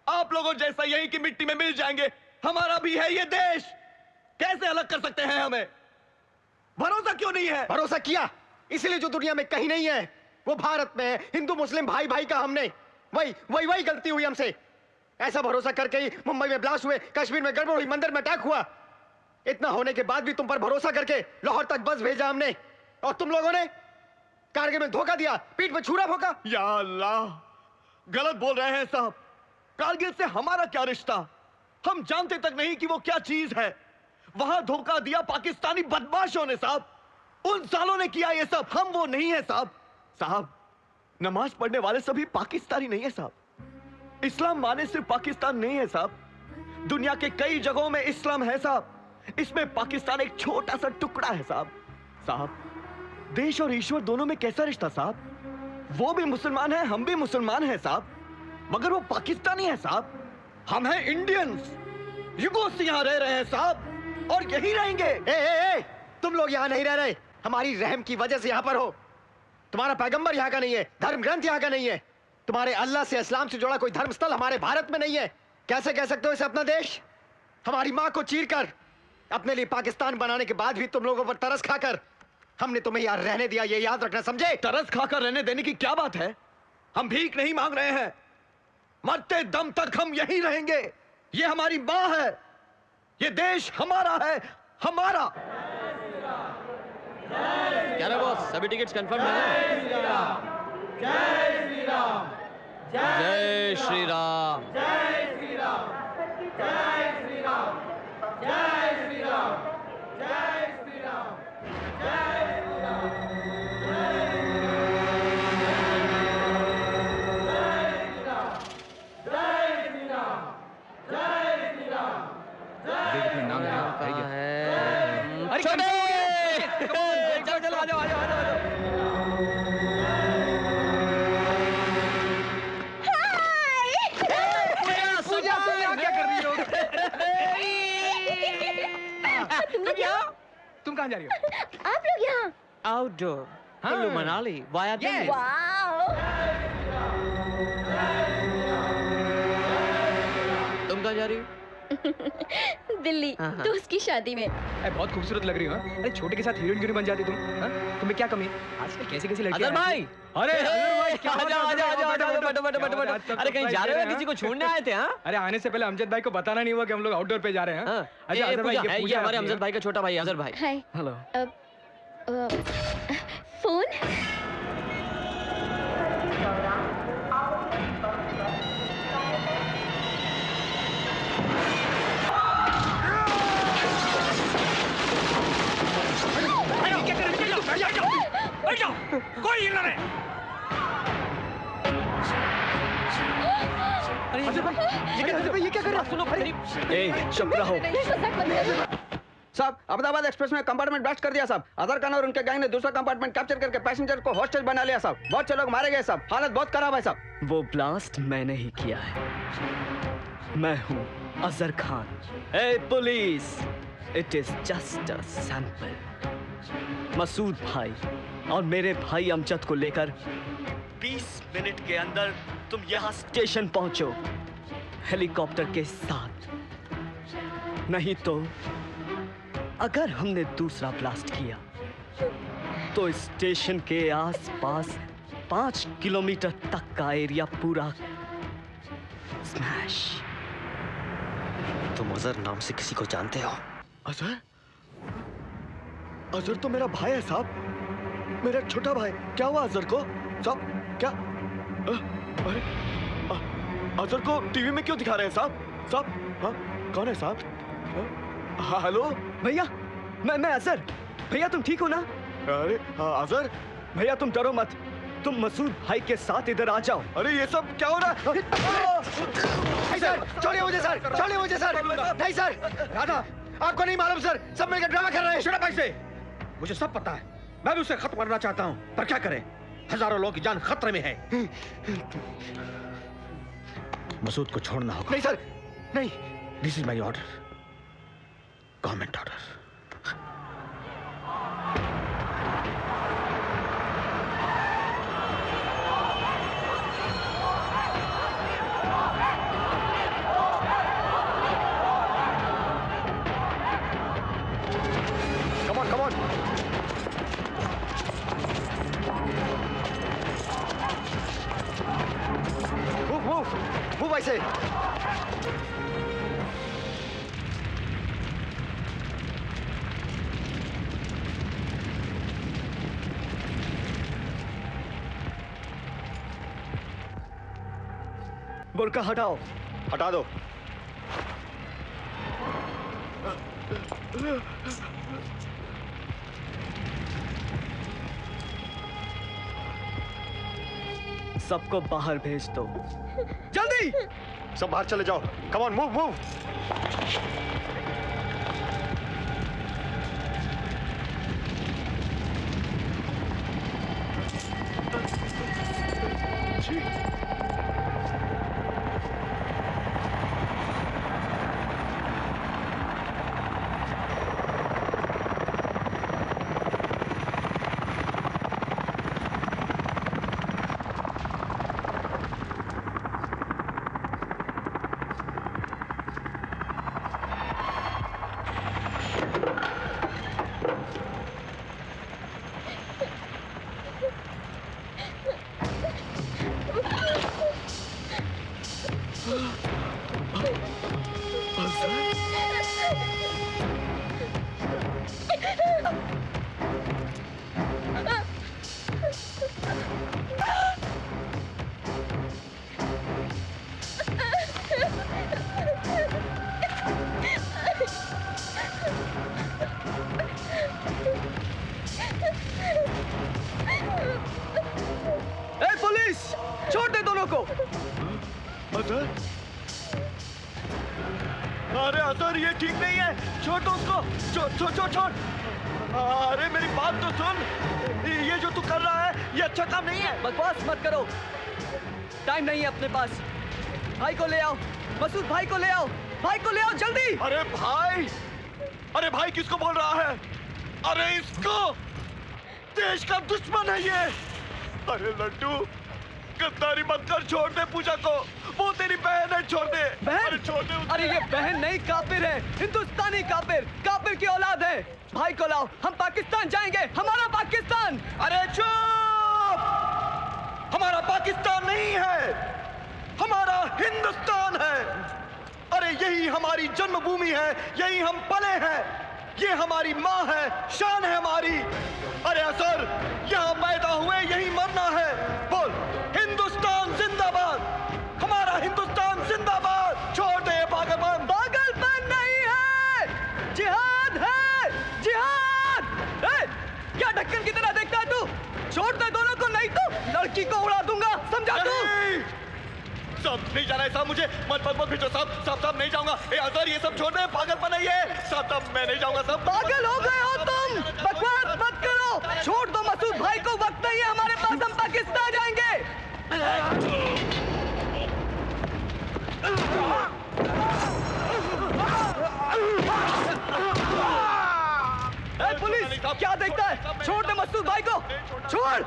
आप लोगों जैसा यहीं की मिट्टी में मिल जाएंगे। हमारा भी है ये देश, कैसे अलग कर सकते हैं हमें? भरोसा क्यों नहीं है? भरोसा किया इसलिए जो दुनिया में कहीं नहीं है वो भारत में है। हिंदू मुस्लिम भाई भाई का हमने, वही गलती हुई हमसे। ऐसा भरोसा करके ही मुंबई में ब्लास्ट हुए, कश्मीर में गड़बड़ हुई, मंदिर में अटैक हुआ। इतना होने के बाद भी तुम पर भरोसा करके लाहौर तक बस भेजा हमने, और तुम लोगों ने कारगिल में धोखा दिया, पीठ पे छुरा भोंका। या अल्लाह, गलत बोल रहे हैं साहब। कारगिल से हमारा क्या रिश्ता? हम जानते तक नहीं कि वो क्या चीज है। वहां धोखा दिया पाकिस्तानी बदमाशों ने साहब। उन सालों ने किया ये सब, हम वो नहीं है साहब। साहब, नमाज पढ़ने वाले सभी पाकिस्तानी नहीं है साहब। इस्लाम माने सिर्फ पाकिस्तान नहीं है साहब, दुनिया के कई जगहों में इस्लाम है साहब। इसमें पाकिस्तान एक छोटा सा टुकड़ा है साहब। साहब, देश और ईश्वर दोनों में कैसा रिश्ता साहब? वो भी मुसलमान है, हम भी मुसलमान हैं साहब, मगर वो पाकिस्तानी है साहब। हम हैं इंडियंस, युगों से यहां रह रहे हैं साहब और यही रहेंगे। तुम लोग यहाँ नहीं रह रहे, हमारी रहम की वजह से यहाँ पर हो। तुम्हारा पैगंबर यहाँ का नहीं है, धर्म ग्रंथ यहाँ का नहीं है, तुम्हारे अल्लाह से इस्लाम से जुड़ा कोई धर्म स्थल हमारे भारत में नहीं है। कैसे कह सकते हो इसे अपना देश? हमारी माँ को चीर कर अपने लिए पाकिस्तान बनाने के बाद भी तुम लोगों पर तरस खाकर हमने तुम्हें यहाँ रहने दिया, ये याद रखना, समझे? तरस खाकर रहने देने की क्या बात है? हम भीख नहीं मांग रहे हैं, मरते दम तक हम यहीं रहेंगे। ये हमारी माँ है, ये देश हमारा है, हमारा। क्या रे बॉस, सभी टिकट्स कंफर्म है ना? जय श्री राम, जय श्री राम, जय श्री राम, जय श्री राम, जय श्री राम, जय श्री राम, जय श्री राम, जय श्री चलो आ जाओ आ जाओ आ जाओ। पूजा तुम यहाँ क्या कर रही हो? तुम कहाँ जा रही हो? आप लोग यहाँ आउटडोर कुल्लू मनाली वाया दिल्ली। तुम कहाँ जा रही हो? दिल्ली दोस्त की शादी में। बहुत खूबसूरत लग रही हो। अरे छोटे के साथ हीरोइन क्यों नहीं बन जाती तुम? तुम्हें क्या कमी है? आजकल कैसी कैसी लड़कियां अजहर भाई, अरे अजहर भाई क्या आजा आजा आजा आजा बैठो। अरे कहीं जा रहे हो, किसी को छोड़ने आए थे? हाँ, अरे आने से पहले अमजद भाई को बताना नहीं हुआ कि हम लोग आउटडोर पे जा रहे हैं। अच्छा अजहर भाई, ये हमारे अमजद भाई का छोटा भाई अजहर भाई। हाय। हेलो। फोन? कोई हिलना नहीं। ये क्या कर रहे हो? सुनो, चुप रहो। साहब, अहमदाबाद एक्सप्रेस में कंपार्टमेंट ब्लास्ट कर दिया साहब। अजहर खान और उनके गैंग ने दूसरा कंपार्टमेंट कैप्चर करके पैसेंजर को हॉस्टेज बना लिया साहब। बहुत से लोग मारे गए साहब, हालत बहुत खराब है साहब। वो ब्लास्ट मैंने ही किया है। मैं हूँ अजहर खान। ए police, it is just a sample. Masood भाई और मेरे भाई अमजद को लेकर 20 मिनट के अंदर तुम यहाँ स्टेशन पहुंचो हेलीकॉप्टर के साथ। नहीं तो अगर हमने दूसरा ब्लास्ट किया तो स्टेशन के आसपास 5 किलोमीटर तक का एरिया पूरा स्मैश। तुम अजहर नाम से किसी को जानते हो? अजहर? अजहर तो मेरा भाई है साहब, मेरा छोटा भाई। क्या हुआ अजहर को साहब? क्या अरे अजहर को टीवी में क्यों दिखा रहे हैं साहब? साहब हाँ, कौन है साहब? हाँ हेलो भैया, मैं अजहर। भैया तुम ठीक हो ना? अरे अजहर भैया तुम डरो मत, तुम मसूद भाई के साथ इधर आ जाओ। अरे ये सब क्या हो रहा है? सर छोड़िए मुझे सर, छोड़िए मुझे सर। नहीं सर, राधा आपको नहीं मालूम सर, सब मिलकर ड्रामा कर रहे हैं। शट अप ऐसे, मुझे सब पता है। मैं भी उसे खत्म करना चाहता हूँ, पर क्या करें, हजारों लोगों की जान खतरे में है। मसूद को छोड़ना होगा। नहीं सर, नहीं। This is my order, government order. Come on, come on. Move I say. बुर्का हटाओ। हटा दो। सबको बाहर भेज दो। जल्दी! सब बाहर चले जाओ। Come on, move move. अरे अजहर ये ठीक नहीं है, छोड़ दो उसको, छोड़ छोड़ छोड़। अरे मेरी बात तो सुन, ये जो तू कर रहा है ये अच्छा काम नहीं है। बकवास मत करो, टाइम नहीं है अपने पास। भाई को ले आओ, मसूद भाई को ले आओ, भाई को ले आओ जल्दी। अरे भाई, अरे भाई किसको बोल रहा है? अरे इसको, देश का दुश्मन है ये। अरे लड्डू गद्दारी मत कर, छोड़ दे पूजा को, वो तेरी बहन है, छोड़ दे। बहन? अरे छोड़ दे। अरे ये बहन नहीं, काफिर है, हिंदुस्तानी काफिर, काफिर की औलाद है। भाई को लाओ, हम पाकिस्तान जाएंगे, हमारा पाकिस्तान। अरे चुप, हमारा पाकिस्तान नहीं है, हमारा हिंदुस्तान है। अरे यही हमारी जन्मभूमि है, यही हम पले हैं, ये हमारी माँ है, शान है हमारी। अरे असर, यहाँ पैदा हुए यही मरना है। बोल हिंदुस्तान जिंदाबाद, हमारा हिंदुस्तान जिंदाबाद। छोड़ दे पागलपन। पागलपन नहीं है, जिहाद है, जिहाद। ए, क्या ढक्कन की तरह देखता है तू? छोड़ दे दोनों को, नहीं तो लड़की को उड़ा दूंगा, समझा तू? सब नहीं जाना है साहब, मुझे मत मत मत भेजो साहब, साहब नहीं जाऊंगा। ए अजहर ये सब छोड़ दे, पागलपन है ये। साहब मैं नहीं जाऊंगा साहब। पागल हो गए हो तुम, बकवास मत करो, छोड़ दो मसूद भाई को, वक्त नहीं है हमारे पास, हम पाकिस्तान जाएंगे। ए पुलिस, क्या देखता है? छोड़ दे मसूद भाई को, छोड़।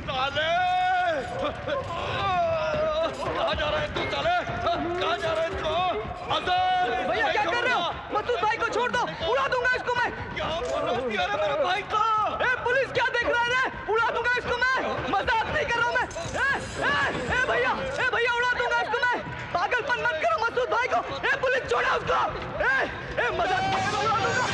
साले कहाँ जा रहा है तू? साले कहाँ जा रहा है तू? अजहर भैया क्या कर रहे हो? मसूद भाई को छोड़ दो, उड़ा दूंगा इसको मैं। क्या बोल रहा है मेरे भाई को? ए पुलिस क्या देख रहा है? उड़ा दूंगा इसको मैं, मजाक नहीं कर रहा हूँ मैं। ए भैया उड़ा दूंगा इसको मैं। पागलपन मत करो मसूद भाई को। ए पुलिस छोड़ा उसको। ए मजाक नहीं कर रहा, उड़ा दूंगा।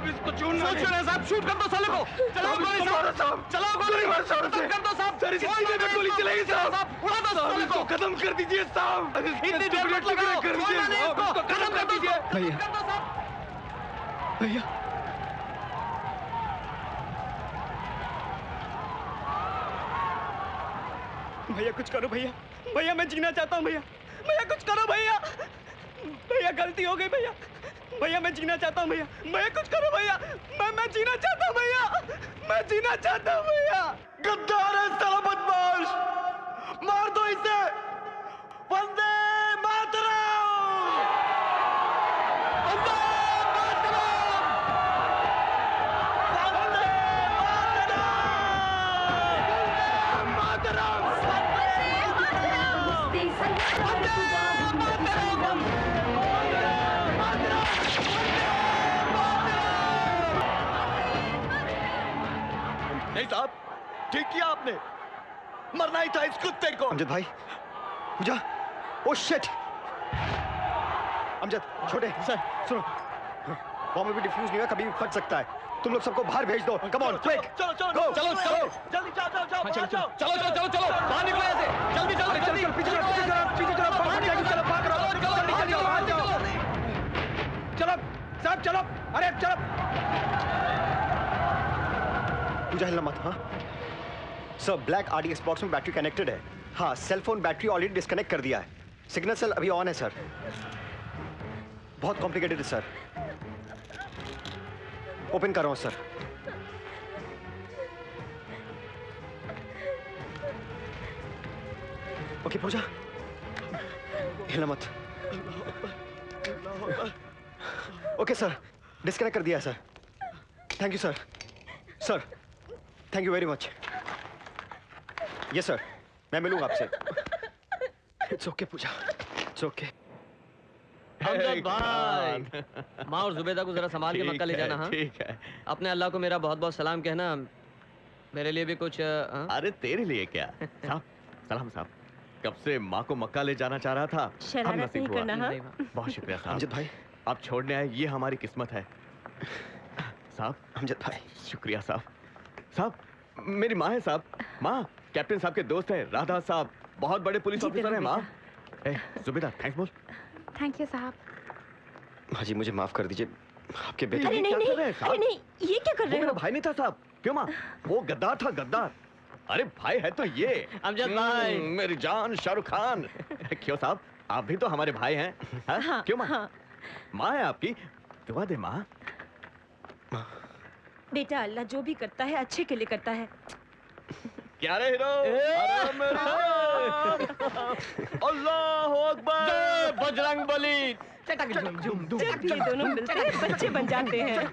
इसको साहब, शूट कर दो साले को। चलाओ गोली साहब, चलाओ गोली, खत्म कर दो साहब। गोली चलेगी साहब, उड़ा दो साले को। खत्म कर दीजिए साहब, इतनी देर मत लगाओ, कर दीजिए, खत्म कर दीजिए भैया। भैया भैया कुछ करो भैया, भैया मैं जीना चाहता हूँ भैया, भैया कुछ करो भैया, भैया गलती हो गई भैया, भैया मैं जीना चाहता हूँ भैया, भैया कुछ करो भैया, मैं जीना चाहता हूँ भैया, मैं जीना चाहता हूँ भैया। गद्दार है साला बदमाश, मार दो इसे। वंदे मातरम, वंदे नहीं साहब, ठीक किया आपने, मरना ही था इस कुत्ते को। अमजद भाई, पूजा, ओ शिट। अमजद, छोटे सर सुनो, बॉम्ब भी डिफ्यूज नहीं हुआ, कभी भी फट सकता है। तुम लोग सबको बाहर भेज दो। Come on, quick. चलो चलो Go, चलो go. चलो जल्दी जाओ जाओ जाओ चलो जाओ चलो चलो चलो चलो बाहर निकलो ऐसे, जल्दी चलो जल्दी, पीछे चलो पीछे चलो पीछे चलो, बाहर निकलो, चलो बाहर करो, बाहर जाओ बाहर जाओ, चलो साहब चलो, अरे चलो। पूजा हिलना मत। हाँ सर, ब्लैक आरडीएक्स बॉक्स में बैटरी कनेक्टेड है। हाँ, cell phone battery already disconnect कर दिया है। सिग्नल सेल अभी ऑन है सर। बहुत कॉम्प्लिकेटेड है सर। ओपन कर रहा हूं सर। ओके पूजा, हिलना मत। ओके सर, डिस्कनेक्ट कर दिया sir. Thank you sir. Sir thank you very much. Yes sir, मैं मिलूंगा आपसे। It's okay Pooja, it's okay. Amjad भाई, माँ और जुबैदा को जरा संभाल के मक्का ले जाना। हाँ ठीक है। अपने अल्लाह को मेरा बहुत बहुत सलाम कहना, मेरे लिए भी कुछ। अरे तेरे लिए क्या साहब, सलाम साहब। कब से माँ को मक्का ले जाना चाह रहा था, शरारत हम नसीब नहीं हुआ। करना, हाँ? बहुत शुक्रिया साहब। अमजद भाई, आप छोड़ने आए, ये हमारी किस्मत है साहब। अमजद भाई, शुक्रिया साहब। साहब मेरी माँ है साहब, माँ कैप्टन साहब के दोस्त है, राधा साहब बहुत बड़े पुलिस ऑफिसर हैं। माँ जुबैदा थैंक्स बोल। थैंक यू साहब। माँ जी मुझे माफ कर दीजिए, आपके बेटे। अरे नहीं नहीं, अरे नहीं, ये क्या कर रहे मेरा हो? भाई नहीं था साहब। क्यों माँ, वो गद्दार था गद्दार। अरे भाई है तो ये अमजद भाई, मेरी जान शाहरुख खान। क्यों साहब, आप भी तो हमारे भाई हैं। हाँ? क्यों माँ? माँ है आपकी, दुआ दे माँ। बेटा अल्लाह जो भी करता है अच्छे के लिए करता है। क्या रे हीरो? अरे मेरे अल्लाह अकबर, बजरंग बली। जब ये दोनों मिलते हैं बच्चे बन जाते हैं।